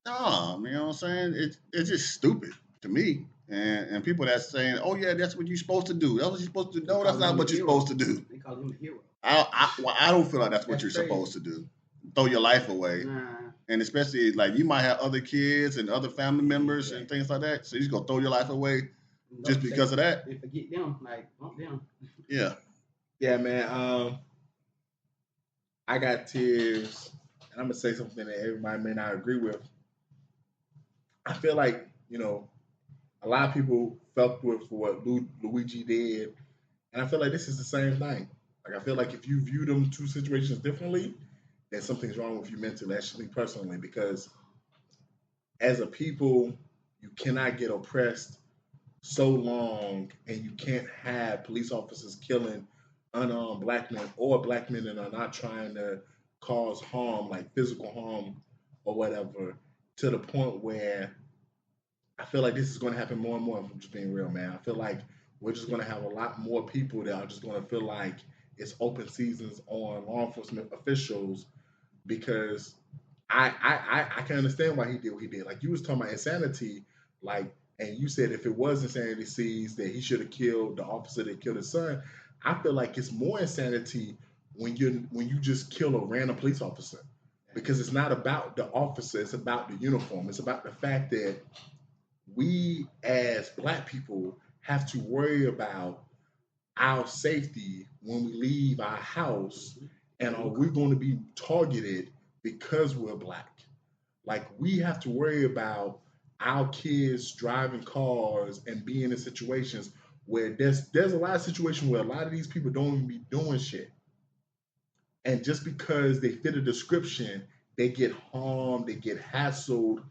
[SPEAKER 1] you know what I'm saying? It's just stupid to me. And people that's saying, oh yeah, that's what you're supposed to do. That's what you're supposed to do. No, that's not what you're supposed to do.
[SPEAKER 4] They call him a hero.
[SPEAKER 1] I don't feel like that's what you're
[SPEAKER 4] crazy.
[SPEAKER 1] supposed to do. Throw your life away.
[SPEAKER 4] Nah.
[SPEAKER 1] And especially like you might have other kids and other family members and things like that. So you're just gonna throw your life away just because of that?
[SPEAKER 4] And forget them, bump them.
[SPEAKER 1] Yeah.
[SPEAKER 3] Yeah, man. I got tears, and I'm gonna say something that everybody may not agree with. I feel like a lot of people felt with what Luigi did, and I feel like this is the same thing. Like I feel like if you view them two situations differently, then something's wrong with you mentally, actually, personally, because as a people, you cannot get oppressed so long, and you can't have police officers killing unarmed black men or black men that are not trying to cause harm, like physical harm or whatever, to the point where I feel like this is going to happen more and more. If I'm just being real, man. I feel like we're just going to have a lot more people that are just going to feel like it's open seasons on law enforcement officials, because I can understand why he did what he did. Like you was talking about insanity, like. And you said if it was insanity seized that he should have killed the officer that killed his son. I feel like it's more insanity when you just kill a random police officer, because it's not about the officer, it's about the uniform. It's about the fact that we as black people have to worry about our safety when we leave our house, and are we going to be targeted because we're black? Like we have to worry about our kids driving cars and being in situations where there's a lot of situations where a lot of these people don't even be doing shit. And just because they fit a description, they get harmed, they get hassled.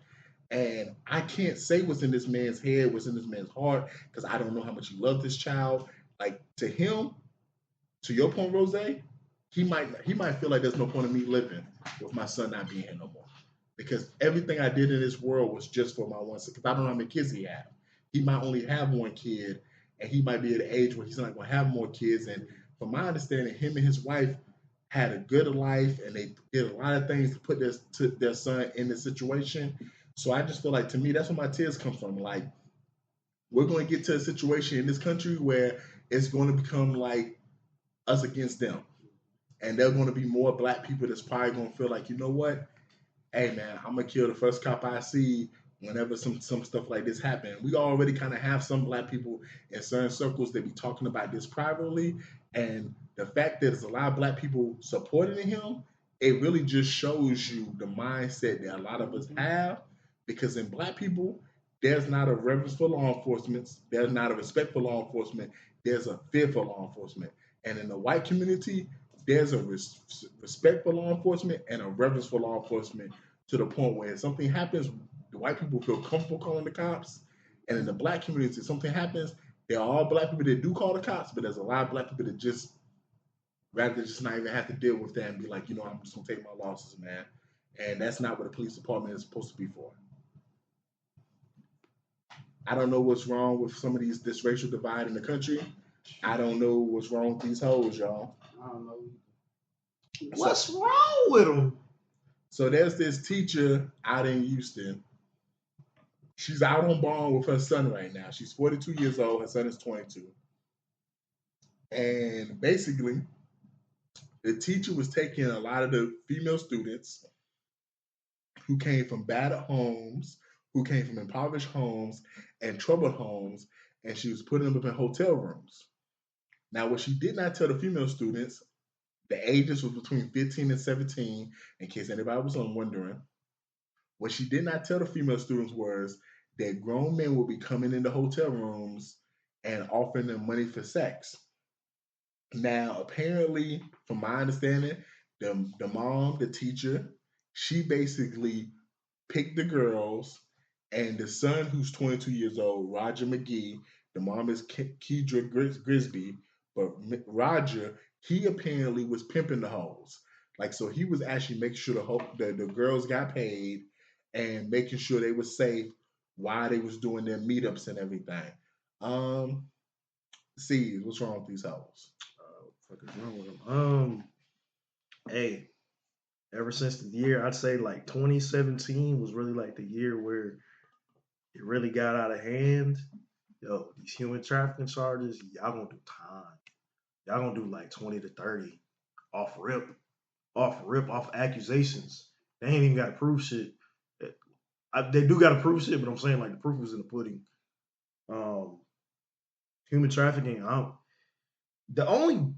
[SPEAKER 3] And I can't say what's in this man's head, what's in this man's heart, because I don't know how much he loved this child. Like to him, to your point, Rose, he might feel like there's no point in me living with my son not being here no more. Because everything I did in this world was just for my one son. Because I don't know how many kids he has. He might only have one kid, and he might be at an age where he's not going to have more kids. And from my understanding, him and his wife had a good life, and they did a lot of things to put their son in this situation. So I just feel like, to me, that's where my tears come from. Like, we're going to get to a situation in this country where it's going to become like us against them. And there are going to be more black people that's probably going to feel like, you know what? Hey man, I'm gonna kill the first cop I see whenever some stuff like this happen. We already kind of have some black people in certain circles that be talking about this privately, and the fact that there's a lot of black people supporting him, it really just shows you the mindset that a lot of us have. Because in black people, there's not a reverence for law enforcement, there's not a respect for law enforcement, there's a fear for law enforcement. And in the white community, there's a respect for law enforcement and a reverence for law enforcement to the point where if something happens, the white people feel comfortable calling the cops. And in the black community, if something happens, there are all black people that do call the cops, but there's a lot of black people that just rather just not even have to deal with that and be like, I'm just gonna take my losses, man. And that's not what a police department is supposed to be for. I don't know what's wrong with some of this racial divide in the country. I don't know what's wrong with these hoes, y'all.
[SPEAKER 4] I don't know.
[SPEAKER 5] What's wrong with them?
[SPEAKER 3] So there's this teacher out in Houston. She's out on bond with her son right now. She's 42 years old. Her son is 22. And basically, the teacher was taking a lot of the female students who came from battered homes, who came from impoverished homes and troubled homes, and she was putting them up in hotel rooms. Now, what she did not tell the female students, the ages was between 15 and 17, in case anybody was wondering. What she did not tell the female students was that grown men would be coming into hotel rooms and offering them money for sex. Now, apparently, from my understanding, the mom, the teacher, she basically picked the girls, and the son, who's 22 years old, Roger McGee, the mom is Kedra Grisby, but Roger, he apparently was pimping the hoes. Like, so he was actually making sure the girls got paid and making sure they were safe while they was doing their meetups and everything. See, what's wrong with these hoes?
[SPEAKER 5] What the fuck is wrong with them? Hey, ever since the year, I'd say like 2017 was really like the year where it really got out of hand. Yo, these human trafficking charges, y'all gonna do time. Y'all gonna do like 20 to 30 off accusations. They ain't even gotta prove shit. They do gotta prove shit, but I'm saying like the proof is in the pudding. Human trafficking, the only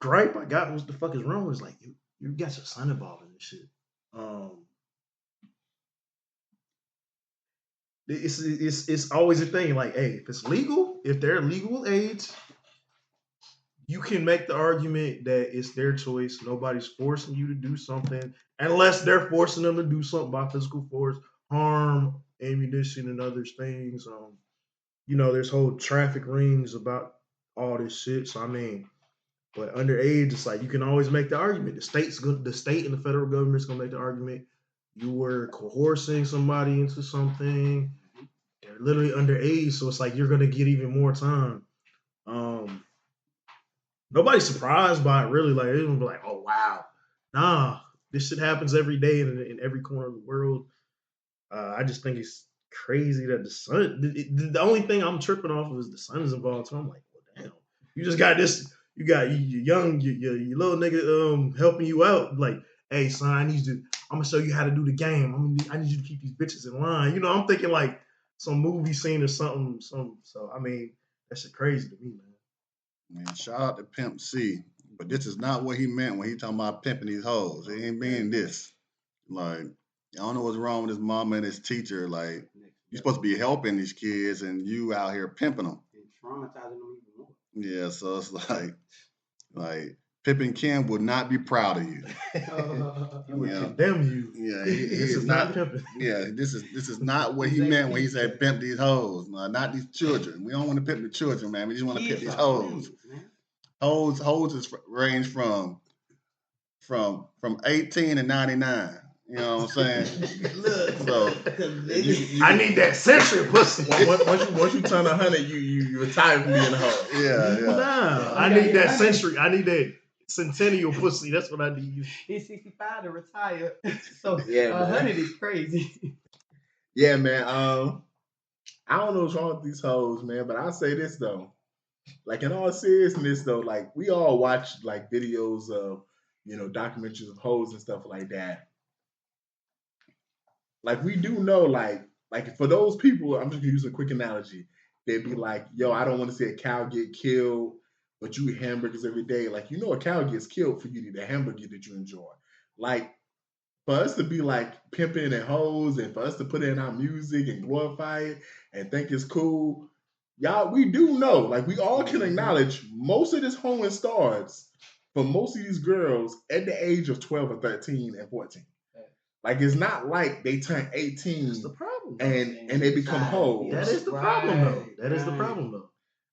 [SPEAKER 5] gripe I got was the fuck is wrong was like you got your son involved in this shit. It's always a thing. Like, hey, if it's legal, if they're legal age, you can make the argument that it's their choice. Nobody's forcing you to do something unless they're forcing them to do something by physical force, harm, ammunition, and other things. There's whole traffic rings about all this shit. So I mean, but underage, it's like you can always make the argument. The state and the federal government's gonna make the argument. You were coercing somebody into something. They're literally underage, so it's like you're gonna get even more time. Nobody's surprised by it, really. Like they're gonna be like, "Oh wow, nah, this shit happens every day in every corner of the world." I just think it's crazy that the son. The only thing I'm tripping off of is the son is involved. So I'm like, well, damn, you just got this. You got your young, your little nigga helping you out. Like, hey son, I'm gonna show you how to do the game. I need you to keep these bitches in line. I'm thinking like some movie scene or something. So I mean, that shit crazy to me, man.
[SPEAKER 1] Man, shout out to Pimp C, but this is not what he meant when he talking about pimping these hoes. It ain't being this. Like, I don't know what's wrong with his mama and his teacher. Like, you're supposed to be helping these kids, and you out here pimping them.
[SPEAKER 4] And traumatizing them even more.
[SPEAKER 1] Yeah, so it's like Pippin Kim would not be proud of you.
[SPEAKER 5] He would condemn you.
[SPEAKER 1] Yeah,
[SPEAKER 5] this is not pimping.
[SPEAKER 1] Yeah, this is not what he meant when he said pimp these hoes. No, not these children. We don't want to pimp the children, man. We just want to pimp these hoes. Hoes is range from 18 to 99. You know what I'm saying?
[SPEAKER 4] Look,
[SPEAKER 1] so
[SPEAKER 5] I need that century pussy.
[SPEAKER 3] Once you turn 100, you retire from being a hoe.
[SPEAKER 1] Yeah.
[SPEAKER 5] Nah, I need that century. I need that centennial pussy. That's what I need.
[SPEAKER 4] He's 65 to retire. So
[SPEAKER 3] yeah,
[SPEAKER 4] 100 is crazy.
[SPEAKER 3] Yeah, man. I don't know what's wrong with these hoes, man, but I'll say this though. Like, in all seriousness though, like, we all watch like videos of, documentaries of hoes and stuff like that. Like, we do know, like for those people, I'm just gonna use a quick analogy. They'd be like, yo, I don't want to see a cow get killed, but you eat hamburgers every day. Like, a cow gets killed for you to eat a hamburger that you enjoy. Like, for us to be like pimping and hoes, and for us to put in our music and glorify it and think it's cool, y'all, we do know, like, we all can acknowledge most of this hoeing starts for most of these girls at the age of 12 or 13 and 14. Like, it's not like they turn 18
[SPEAKER 5] That's the problem,
[SPEAKER 3] and they become hoes.
[SPEAKER 5] That is the problem, though. That is the problem, though.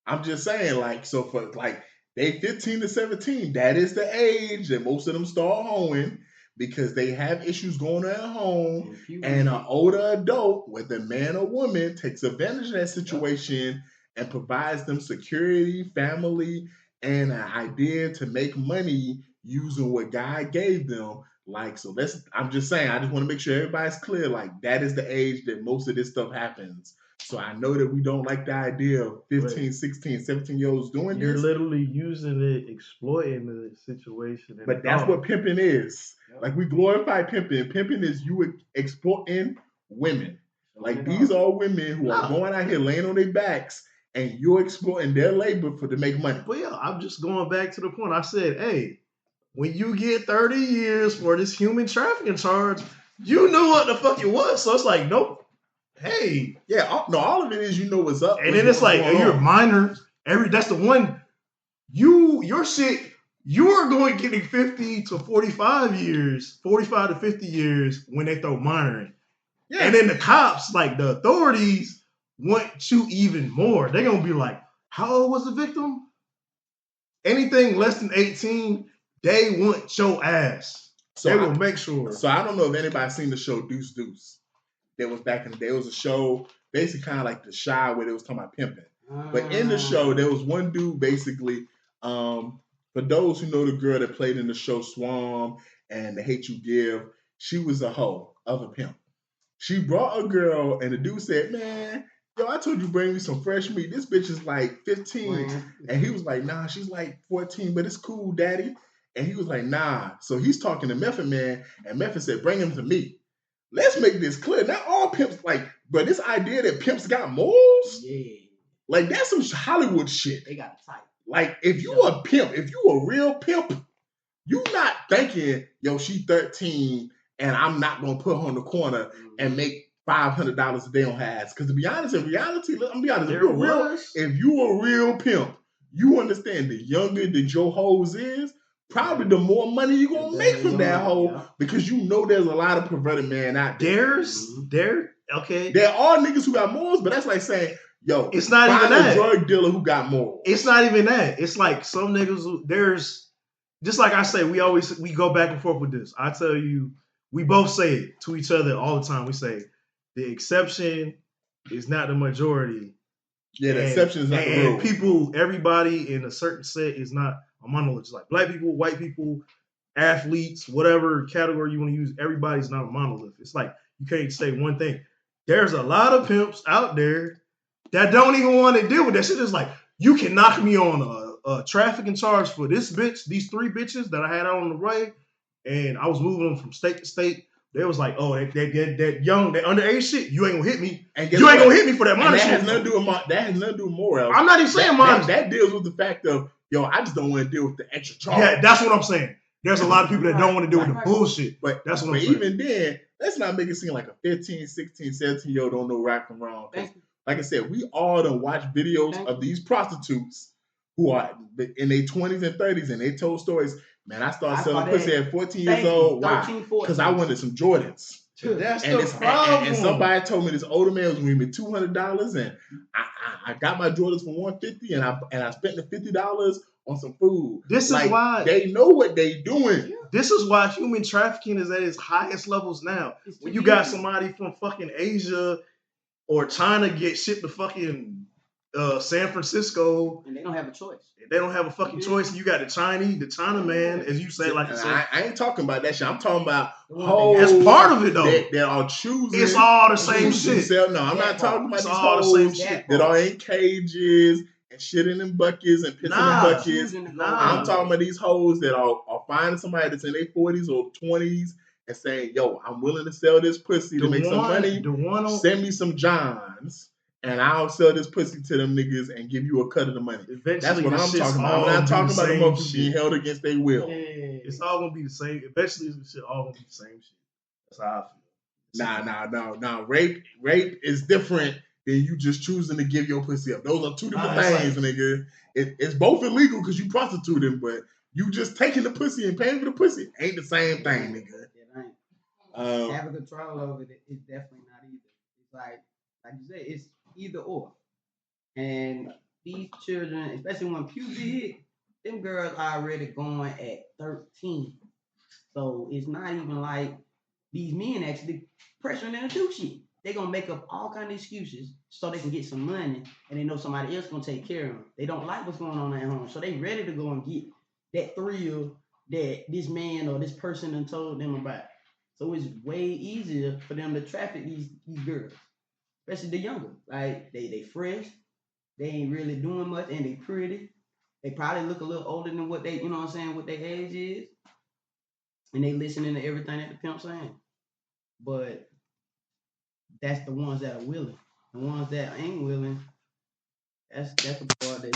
[SPEAKER 3] I'm just saying, like, so for like they 15 to 17, that is the age that most of them start hoeing because they have issues going on at home, and an older adult, whether man or woman, takes advantage of that situation and provides them security, family, and an idea to make money using what God gave them. Like, so I'm just saying, I just want to make sure everybody's clear. Like, that is the age that most of this stuff happens. So I know that we don't like the idea of 15, 16, 17-year-olds doing
[SPEAKER 5] You're
[SPEAKER 3] this.
[SPEAKER 5] You're literally using it, exploiting the situation.
[SPEAKER 3] But that's what pimping is. Yep. Like, we glorify pimping. Pimping is you exploiting women. Like, these are women who are going out here laying on their backs, and you're exploiting their labor to make money.
[SPEAKER 5] But yeah, I'm just going back to the point. I said, hey, when you get 30 years for this human trafficking charge, you knew what the fuck it was. So it's like, nope. Hey.
[SPEAKER 3] Yeah, all of it is you know what's up.
[SPEAKER 5] And then it's like, you're a minor. That's the one. Your shit, you are going getting 50 to 45 years, 45 to 50 years when they throw minor in. Yeah. And then the cops, like the authorities, want you even more. They're going to be like, how old was the victim? Anything less than 18, they want your ass. So they will make sure.
[SPEAKER 3] So I don't know if anybody's seen the show Deuce Deuce. That was back in the day. It was a show basically kind of like The Shy where they was talking about pimping. But in the show, there was one dude basically, for those who know the girl that played in the show Swarm and The Hate You Give, she was a hoe of a pimp. She brought a girl and the dude said, man, yo, I told you bring me some fresh meat. This bitch is like 15. And he was like, nah, she's like 14, but it's cool, daddy. And he was like, nah. So he's talking to Method Man, and Method said, bring him to me. Let's make this clear. Not all pimps, like, but this idea that pimps got morals, like, that's some Hollywood shit.
[SPEAKER 4] They got a type.
[SPEAKER 3] Like, if you a pimp, if you a real pimp, you not thinking, yo, she 13, and I'm not going to put her on the corner and make $500 a day on her ass. Because to be honest, in reality, I'm going to be honest, if you a real pimp, you understand the younger that your hoes is, probably the more money you're going to make from that hoe, because you know there's a lot of perverted men out there. There are niggas who got morals, but that's like saying, yo,
[SPEAKER 5] it's not even that.
[SPEAKER 3] A drug dealer who got morals.
[SPEAKER 5] It's not even that. It's like some niggas there's, just like I say, we go back and forth with this. I tell you, we both say it to each other all the time. We say, the exception is not the majority.
[SPEAKER 3] Yeah, the exception is not the rule.
[SPEAKER 5] And people, everybody in a certain set is not a monolith. Just like black people, white people, athletes, whatever category you want to use, everybody's not a monolith. It's like, you can't say one thing. There's a lot of pimps out there that don't even want to deal with that shit. It's like, you can knock me on a trafficking charge for this bitch, these 3 bitches that I had out on the way, and I was moving them from state to state. They was like, oh, that young, that underage shit, you ain't gonna hit me. You ain't gonna hit me for that money shit.
[SPEAKER 3] That has nothing to do with morals.
[SPEAKER 5] I'm not even saying money.
[SPEAKER 3] That deals with the fact of, yo, I just don't want to deal with the extra charge.
[SPEAKER 5] Yeah, that's what I'm saying. There's a lot of people that don't want to deal with the bullshit.
[SPEAKER 3] But that's what I'm saying. Even then, let's not make it seem like a 15, 16, 17-year-old don't know right from wrong. Like I said, we all done watch videos of these prostitutes who are in their 20s and 30s, and they told stories. Man, I started selling pussy at 14 years old. Why? Because I wanted some Jordans.
[SPEAKER 5] That's the problem.
[SPEAKER 3] And somebody told me this older man was giving me $200, and I got my Jordans for $150, and I spent the $50 on some food.
[SPEAKER 5] This is why
[SPEAKER 3] they know what they doing.
[SPEAKER 5] This is why human trafficking is at its highest levels now. When you got somebody from fucking Asia or China get shipped to fucking San Francisco,
[SPEAKER 4] and they don't have a choice.
[SPEAKER 5] They don't have a fucking choice. And you got the Chinaman, as you say, like you said.
[SPEAKER 3] I ain't talking about that shit. I'm talking about
[SPEAKER 5] that's part of it though.
[SPEAKER 3] That are choosing.
[SPEAKER 5] It's all the same shit.
[SPEAKER 3] No, I'm not talking about these hoes that are in cages and shitting in buckets and pissing in buckets. I'm talking about these hoes that are finding somebody that's in their 40s or 20s and saying, yo, I'm willing to sell this pussy to make some money. Send me some Johns. And I'll sell this pussy to them niggas and give you a cut of the money. That's what I'm talking about. I'm not talking about the motherfuckers being held against their will.
[SPEAKER 5] It's all gonna be the same. Eventually, this shit all gonna be the same shit. That's how I feel.
[SPEAKER 3] Nah. Rape is different than you just choosing to give your pussy up. Those are 2 different things, nigga. It's both illegal because you prostituting, but You just taking the pussy and paying for the pussy ain't the same thing, nigga.
[SPEAKER 4] It ain't. Having control over it is definitely not either. It's like you said, it's either or. And these children, especially when puberty hit, them girls already going at 13. So it's not even like these men actually pressuring them to do shit. They're going to make up all kind of excuses so they can get some money and they know somebody else going to take care of them. They don't like what's going on at home. So they ready to go and get that thrill that this man or this person done told them about. So it's way easier for them to traffic these girls, especially the younger. Like, they fresh. They ain't really doing much and they pretty. They probably look a little older than what they, you know what I'm saying, what their age is. And they listening to everything that the pimp's saying. But that's the ones that are willing. The ones that ain't willing, that's the part that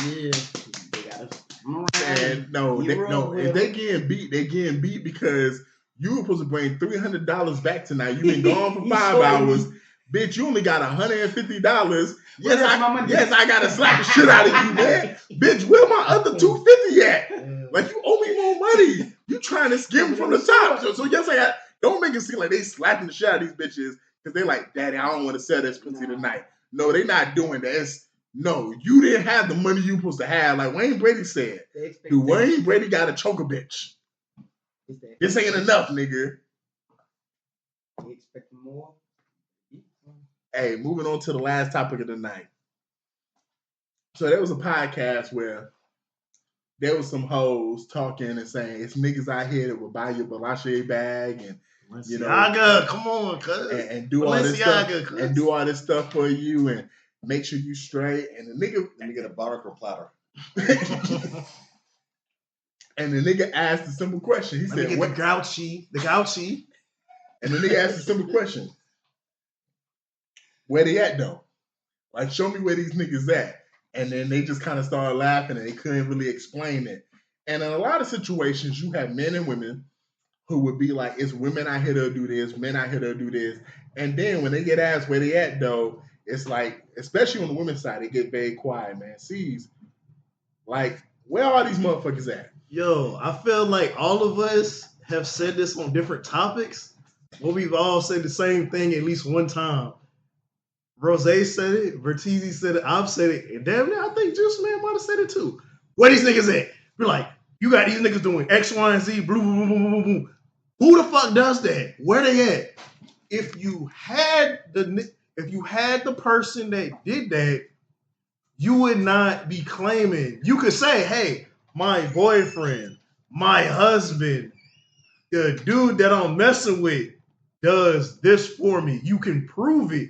[SPEAKER 4] they gotta come around.
[SPEAKER 3] And no. If they getting beat, they getting beat because you were supposed to bring $300 back tonight. You been gone for 5 hours. Bitch, you only got $150. Yes, I gotta slap the shit out of you, man. Bitch, where my other $250 at? Like, you owe me more money. You trying to skim from the top. So yes, don't make it seem like they slapping the shit out of these bitches because they like, Daddy, I don't want to sell this pussy tonight. No, they not doing that. No, you didn't have the money you supposed to have. Like Wayne Brady said, dude, Wayne Brady got to choke a bitch. This ain't enough, nigga.
[SPEAKER 4] You expect more?
[SPEAKER 3] Hey, moving on to the last topic of the night. So there was a podcast where there was some hoes talking and saying it's niggas out here that will buy your Balache bag and
[SPEAKER 5] come on, cuz.
[SPEAKER 3] And do all this stuff and do all this stuff for you and make sure you straight. And the nigga,
[SPEAKER 1] let me get a barker platter.
[SPEAKER 3] And the nigga asked a simple question. He said,
[SPEAKER 5] "What the grouchy?"
[SPEAKER 3] And the nigga asked a simple question. Where they at though? Like, show me where these niggas at. And then they just kind of started laughing and they couldn't really explain it. And in a lot of situations, you have men and women who would be like, it's women out here to do this, men out here to do this. And then when they get asked where they at though, it's like, especially on the women's side, they get very quiet, man. Sees, like, where are these motherfuckers at?
[SPEAKER 5] Yo, I feel like all of us have said this on different topics, but we've all said the same thing at least one time. Rose said it, Vertizi said it, I've said it, and damn near I think Juice Man might have said it too. Where these niggas at? We're like, you got these niggas doing X, Y, and Z, blue, boom, boom, boom, boom. Who the fuck does that? Where they at? If you had the person that did that, you would not be claiming. You could say, hey, my boyfriend, my husband, the dude that I'm messing with does this for me. You can prove it.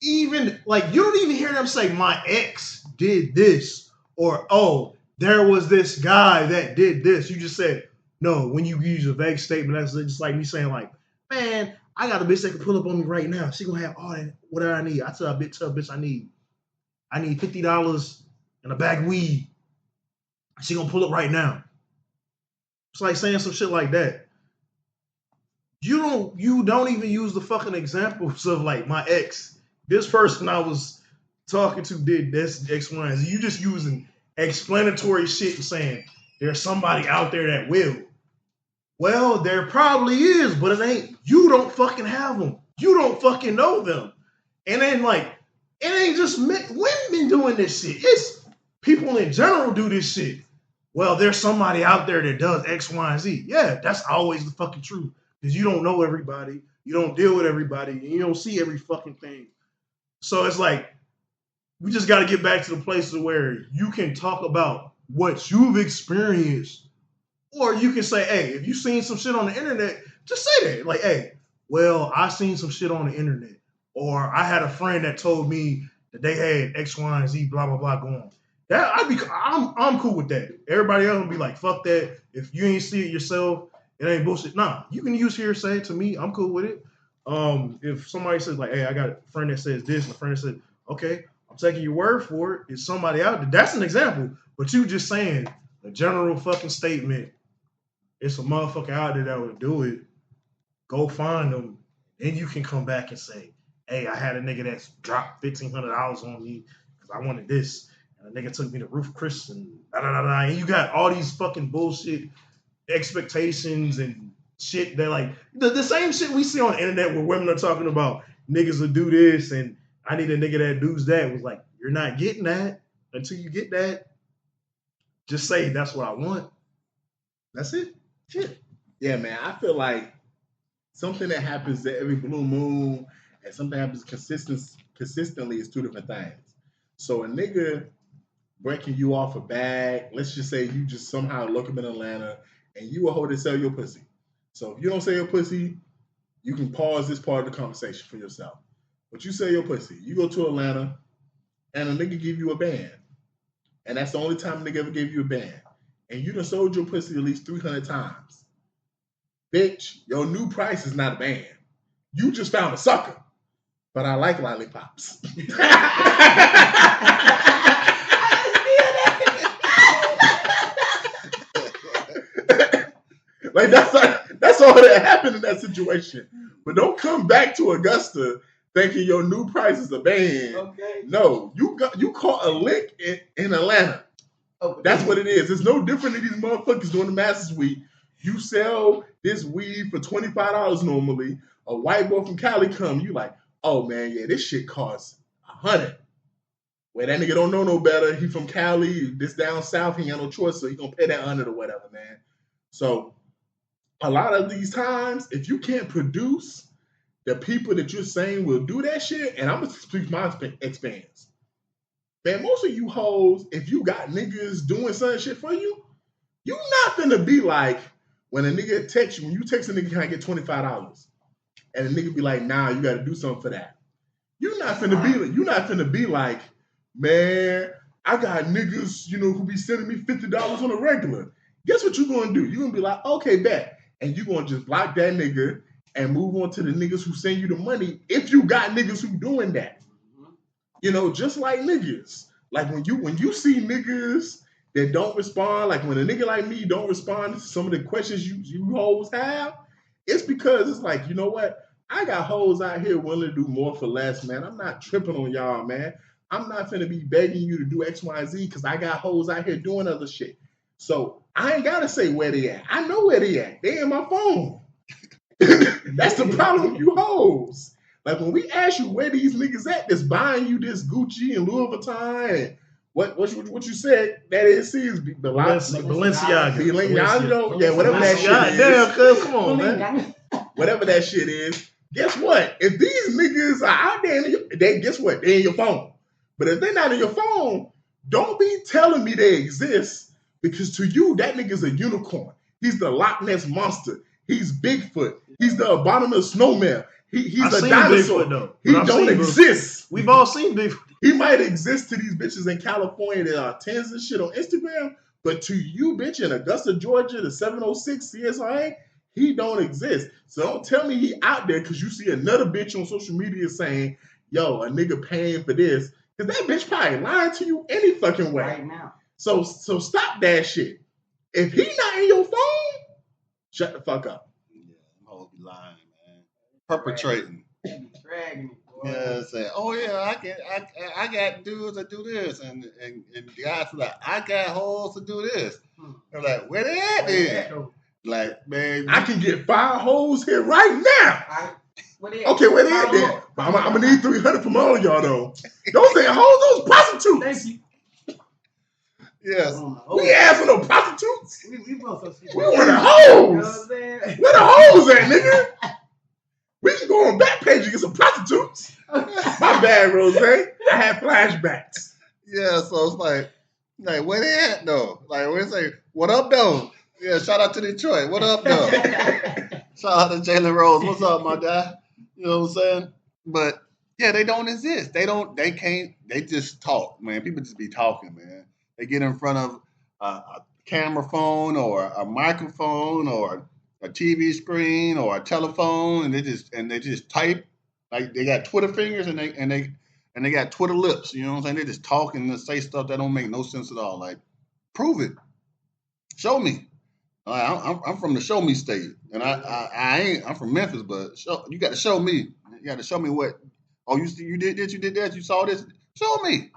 [SPEAKER 5] Even, like, you don't even hear them say, my ex did this, or, oh, there was this guy that did this. You just said, no, when you use a vague statement, that's just like me saying, like, man, I got a bitch that can pull up on me right now. She gonna have all that, whatever I need. I tell a bitch, I need $50 and a bag of weed. She gonna pull up right now. It's like saying some shit like that. You don't even use the fucking examples of, like, my ex. This person I was talking to did this X, Y, and Z. You just using explanatory shit and saying there's somebody out there that will. Well, there probably is, but it ain't. You don't fucking have them. You don't fucking know them. And then, like, it ain't just women doing this shit. It's people in general do this shit. Well, there's somebody out there that does X, Y, and Z. Yeah, that's always the fucking truth. Because you don't know everybody. You don't deal with everybody. And you don't see every fucking thing. So it's like, we just got to get back to the place where you can talk about what you've experienced. Or you can say, hey, if you've seen some shit on the internet, just say that. Like, hey, well, I seen some shit on the internet. Or I had a friend that told me that they had X, Y, and Z, blah, blah, blah going on. I'm cool with that. Everybody else will be like, fuck that. If you ain't see it yourself, it ain't bullshit. Nah, you can use hearsay. To me, I'm cool with it. If somebody says, like, hey, I got a friend that says this, and a friend that said, okay, I'm taking your word for it. It's somebody out there. That's an example. But you just saying a general fucking statement, it's a motherfucker out there that would do it. Go find them. Then you can come back and say, hey, I had a nigga that's dropped $1,500 on me because I wanted this. and a nigga took me to Ruth Chris and and you got all these fucking bullshit expectations and shit that like the same shit we see on the internet where women are talking about niggas will do this and I need a nigga that does that. Was like, you're not getting that until you get that. Just say that's what I want. That's it. Shit.
[SPEAKER 3] Yeah, man. I feel like something that happens to every blue moon and something happens consistently is two different things. So a nigga breaking you off a bag, let's just say you just somehow look up in Atlanta and you a hoe to sell your pussy. So if you don't sell your pussy, you can pause this part of the conversation for yourself. But you sell your pussy. You go to Atlanta and a nigga give you a band. And that's the only time a nigga ever gave you a band. And you done sold your pussy at least 300 times. Bitch, your new price is not a band. You just found a sucker. But I like lollipops. Like that's all that happened in that situation. But don't come back to Augusta thinking your new price is a band.
[SPEAKER 4] Okay.
[SPEAKER 3] No, you caught a lick in Atlanta.
[SPEAKER 4] Oh,
[SPEAKER 3] That's what it is. It's no different than these motherfuckers doing the Masters weed. You sell this weed for $25 normally. A white boy from Cali come, you like, oh man, yeah, this shit costs $100. Well, that nigga don't know no better. He from Cali, this down south, he ain't got no choice, so he gonna pay that $100 or whatever, man. So a lot of these times, if you can't produce, the people that you're saying will do that shit, and I'm gonna speak my experience. Man, most of you hoes, if you got niggas doing certain shit for you, you not finna be like, when a nigga text you, when you text a nigga, can I get $25? And a nigga be like, nah, you gotta do something for that. You not finna be like, man, I got niggas, who be sending me $50 on a regular. Guess what you gonna do? You gonna be like, okay, bet. And you gonna just block that nigga and move on to the niggas who send you the money if you got niggas who doing that. Just like niggas. Like when you see niggas that don't respond, like when a nigga like me don't respond to some of the questions you hoes have, it's because it's like, you know what? I got hoes out here willing to do more for less, man. I'm not tripping on y'all, man. I'm not finna be begging you to do X, Y, Z because I got hoes out here doing other shit. So I ain't gotta say where they at. I know where they at. They in my phone. That's the problem with you hoes. Like when we ask you where these niggas at that's buying you this Gucci and Louis Vuitton and what you said that is
[SPEAKER 5] Balenciaga.
[SPEAKER 3] Yeah, whatever that shit is.
[SPEAKER 5] Damn, cuz, come on, man.
[SPEAKER 3] Whatever that shit is. Guess what? If these niggas are out there, guess what? They in your phone. But if they're not in your phone, don't be telling me they exist because to you, that nigga's a unicorn. He's the Loch Ness Monster. He's Bigfoot. He's the abominable snowman. He's a dinosaur.
[SPEAKER 5] Bigfoot,
[SPEAKER 3] he don't exist.
[SPEAKER 5] We've all seen Bigfoot.
[SPEAKER 3] He might exist to these bitches in California that are tens and shit on Instagram, but to you, bitch, in Augusta, Georgia, the 706 CSRA, he don't exist. So don't tell me he out there because you see another bitch on social media saying, yo, a nigga paying for this. Because that bitch probably lying to you any fucking way.
[SPEAKER 4] Right now.
[SPEAKER 3] So stop that shit. If he not in your phone, shut the fuck up.
[SPEAKER 1] Yeah, I'm always be lying, man. Perpetrating.
[SPEAKER 4] Dragging it, boy.
[SPEAKER 1] Yeah, saying, oh yeah, I got dudes that do this, and the guys are like, I got hoes to do this. They're like, where they at then? Like, man,
[SPEAKER 3] I can get 5 hoes here right now. Okay, where they at then? I'm gonna need 300 from all of y'all though. Don't say hoes, those prostitutes.
[SPEAKER 4] Thank you.
[SPEAKER 1] yes.
[SPEAKER 3] We ask for no prostitutes.
[SPEAKER 4] We both so
[SPEAKER 3] We want the hoes. Where the hoes at, nigga? We can go on Backpage and get some prostitutes. My bad, Rose. I had flashbacks.
[SPEAKER 1] Yeah, so it's like where they at though? Like we say, what up though? Yeah, shout out to Detroit. What up though? Shout out to Jalen Rose. What's up, my guy? You know what I'm saying? But yeah, they don't exist. They can't, they just talk, man. People just be talking, man. They get in front of a camera phone or a microphone or a TV screen or a telephone, and they just type. Like they got Twitter fingers and they got Twitter lips. You know what I'm saying? They just talk and say stuff that don't make no sense at all. Like, prove it. Show me. I'm from the show me state, and I'm from Memphis, but you got to show me. You got to show me what. Oh, you did this, you did that, you saw this. Show me.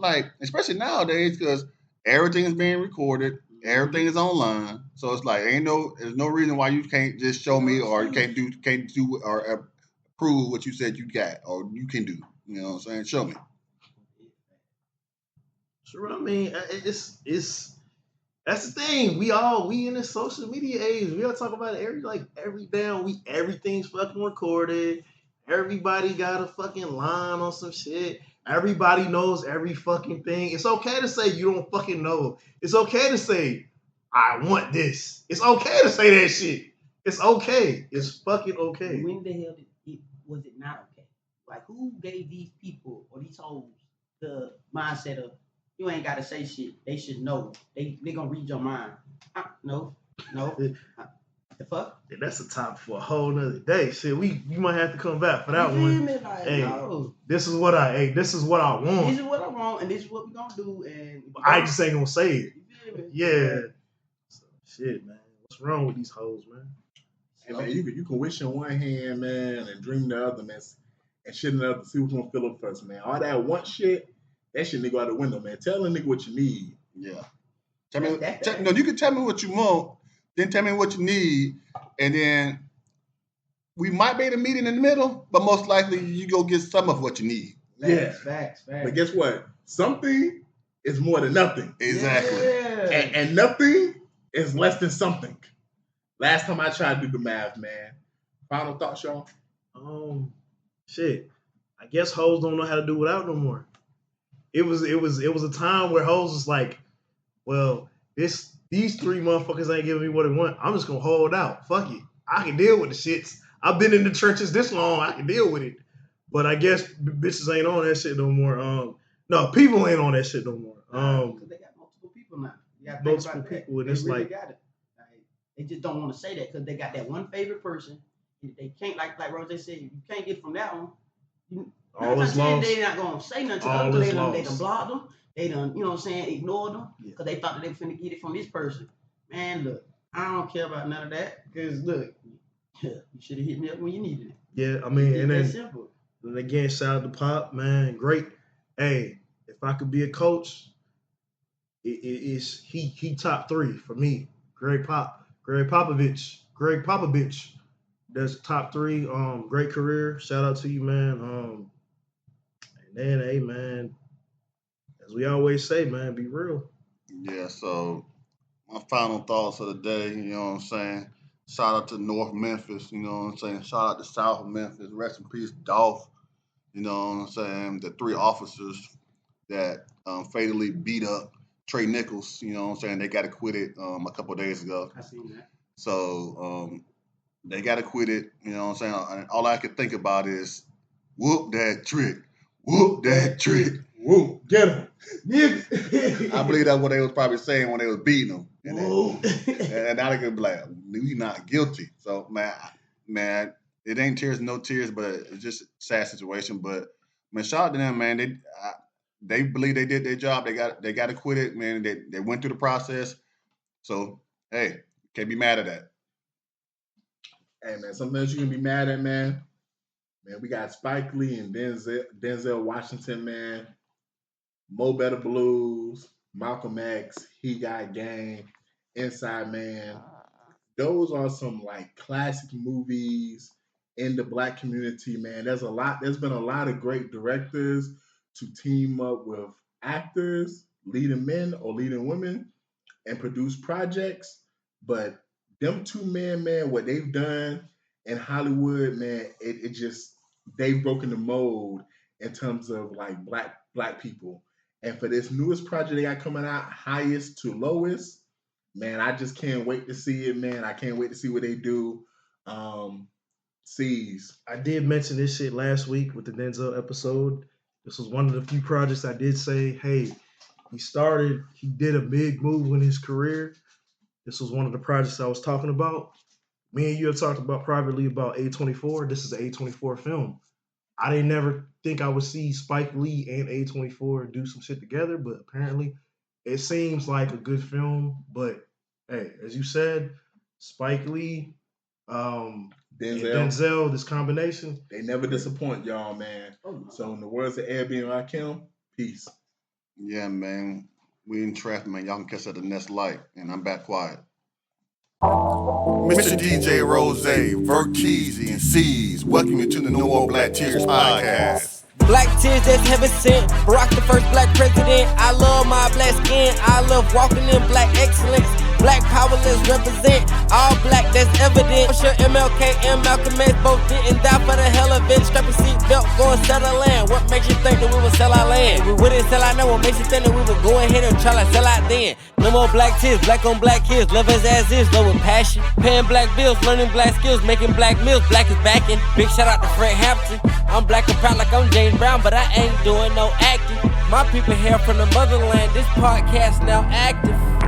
[SPEAKER 1] like, especially nowadays, because everything is being recorded, everything is online. So it's like, there's no reason why you can't just show me, or you can't do or prove what you said you got or you can do. You know what I'm saying? Show me.
[SPEAKER 5] Sure, I mean, it's that's the thing. We in this social media age. We all talk about it every damn week. Everything's fucking recorded. Everybody got a fucking line on some shit. Everybody knows every fucking thing. It's okay to say you don't fucking know. It's okay to say I want this. It's okay to say that shit. It's okay. It's fucking okay.
[SPEAKER 4] When the hell was it not okay? Like, who gave these people or these hoes the mindset of you ain't gotta say shit? They should know. They gonna read your mind. No. The fuck?
[SPEAKER 5] That's a topic for a whole nother day. Shit, we might have to come back for that one.
[SPEAKER 4] Like,
[SPEAKER 5] hey,
[SPEAKER 4] no.
[SPEAKER 5] This is what I want.
[SPEAKER 4] This is what I want, and this is what we gonna do. And
[SPEAKER 5] I just ain't gonna say it. Yeah. So, shit, man. What's wrong with these hoes, man?
[SPEAKER 3] Hey, man, you can wish in one hand, man, and dream the other, man, and shit in the other. See who's gonna fill up first, man. All that want shit, that shit nigga out the window, man. Tell a nigga what you need.
[SPEAKER 1] Yeah. No, you can tell me what you want, then tell me what you need, and then we might be able to meet in the middle, but most likely you go get some of what you need.
[SPEAKER 4] Facts.
[SPEAKER 3] But guess what? Something is more than nothing.
[SPEAKER 1] Exactly.
[SPEAKER 4] Yeah.
[SPEAKER 3] And nothing is less than something. Last time I tried to do the math, man. Final thoughts, y'all?
[SPEAKER 5] Shit. I guess hoes don't know how to do without no more. It was a time where hoes was like, well, these three motherfuckers ain't giving me what they want. I'm just gonna hold out. Fuck it. I can deal with the shits. I've been in the trenches this long. I can deal with it. But I guess bitches ain't on that shit no more. No, people ain't on that shit no more.
[SPEAKER 4] Because they got multiple people now. You got
[SPEAKER 5] multiple people, and it's
[SPEAKER 4] really
[SPEAKER 5] like,
[SPEAKER 4] got it. They just don't want to say that because they got that one favorite person. They can't, like Rose said, you can't get from that one.
[SPEAKER 5] All is lost.
[SPEAKER 4] They're not gonna say nothing to
[SPEAKER 5] All
[SPEAKER 4] them.
[SPEAKER 5] is
[SPEAKER 4] They done blocked them. They done, you know what I'm saying, ignored them because they thought that they were finna get it from this person. Man, look, I don't care about none of that because look, you should have hit me up when you needed it.
[SPEAKER 5] Yeah, I mean, and then
[SPEAKER 4] simple.
[SPEAKER 5] And again, shout out to Pop, man. Great. Hey, if I could be a coach, he top 3 for me. Greg Popovich. That's top 3. Great career. Shout out to you, man. And then, hey, man, as we always say, man, be real.
[SPEAKER 1] Yeah, so my final thoughts of the day, you know what I'm saying? Shout out to North Memphis, you know what I'm saying? Shout out to South Memphis. Rest in peace, Dolph. You know what I'm saying? The 3 officers that fatally beat up Trey Nichols, you know what I'm saying? They got acquitted a couple of days ago.
[SPEAKER 4] I seen that.
[SPEAKER 1] So they got acquitted, you know what I'm saying? And all I could think about is, whoop that trick. Whoop that trick.
[SPEAKER 3] Whoop, get him.
[SPEAKER 1] I believe that's what they was probably saying when they was beating him. And now they could be like, we not guilty. So, man, it ain't tears, no tears, but it's just a sad situation. But, man, shout out to them, man. They believe they did their job. They got acquitted, man. They went through the process. So, hey, can't be mad at that.
[SPEAKER 3] Hey, man, something else you can be mad at, man. Man, we got Spike Lee and Denzel Washington, man. Mo Better Blues, Malcolm X, He Got Game, Inside Man. Those are some like classic movies in the Black community, man. There's been a lot of great directors to team up with actors, leading men or leading women, and produce projects. But them 2 men, man, what they've done in Hollywood, man, it just, they've broken the mold in terms of like black people. And for this newest project they got coming out, Highest to Lowest, man, I just can't wait to see it, man. I can't wait to see what they do. C's.
[SPEAKER 5] I did mention this shit last week with the Denzel episode. This was one of the few projects I did say, hey, he did a big move in his career. This was one of the projects I was talking about. Me and you have talked about privately about A24. This is an A24 film. I didn't never think I would see Spike Lee and A24 do some shit together, but apparently it seems like a good film. But hey, as you said, Spike Lee, Denzel, this combination.
[SPEAKER 3] They never disappoint y'all, man. Oh, no. So in the words of Airbnb Rakim, peace.
[SPEAKER 1] Yeah, man. We in traffic, man. Y'all can catch us at the next light. And I'm back quiet. Mr. DJ Rose, Vert Cheesy, and C's, welcome you to the No More Black Tears podcast.
[SPEAKER 2] Black tears that's heaven sent. Barack the first black president. I love my black skin. I love walking in black excellence. Black power, let's represent. All black, that's evident. I'm sure MLK and Malcolm X both didn't die for the hell of it. Strap your seatbelt, go and settle land. What makes you think that we would sell our land? We wouldn't sell our land. What makes you think that we would go ahead and try to sell out then? No more black tears, black on black kids. Love us as is, love with passion. Paying black bills, learning black skills, making black meals. Black is backing. Big shout out to Fred Hampton. I'm black and proud like I'm James Brown, but I ain't doing no acting. My people here from the motherland. This podcast now active.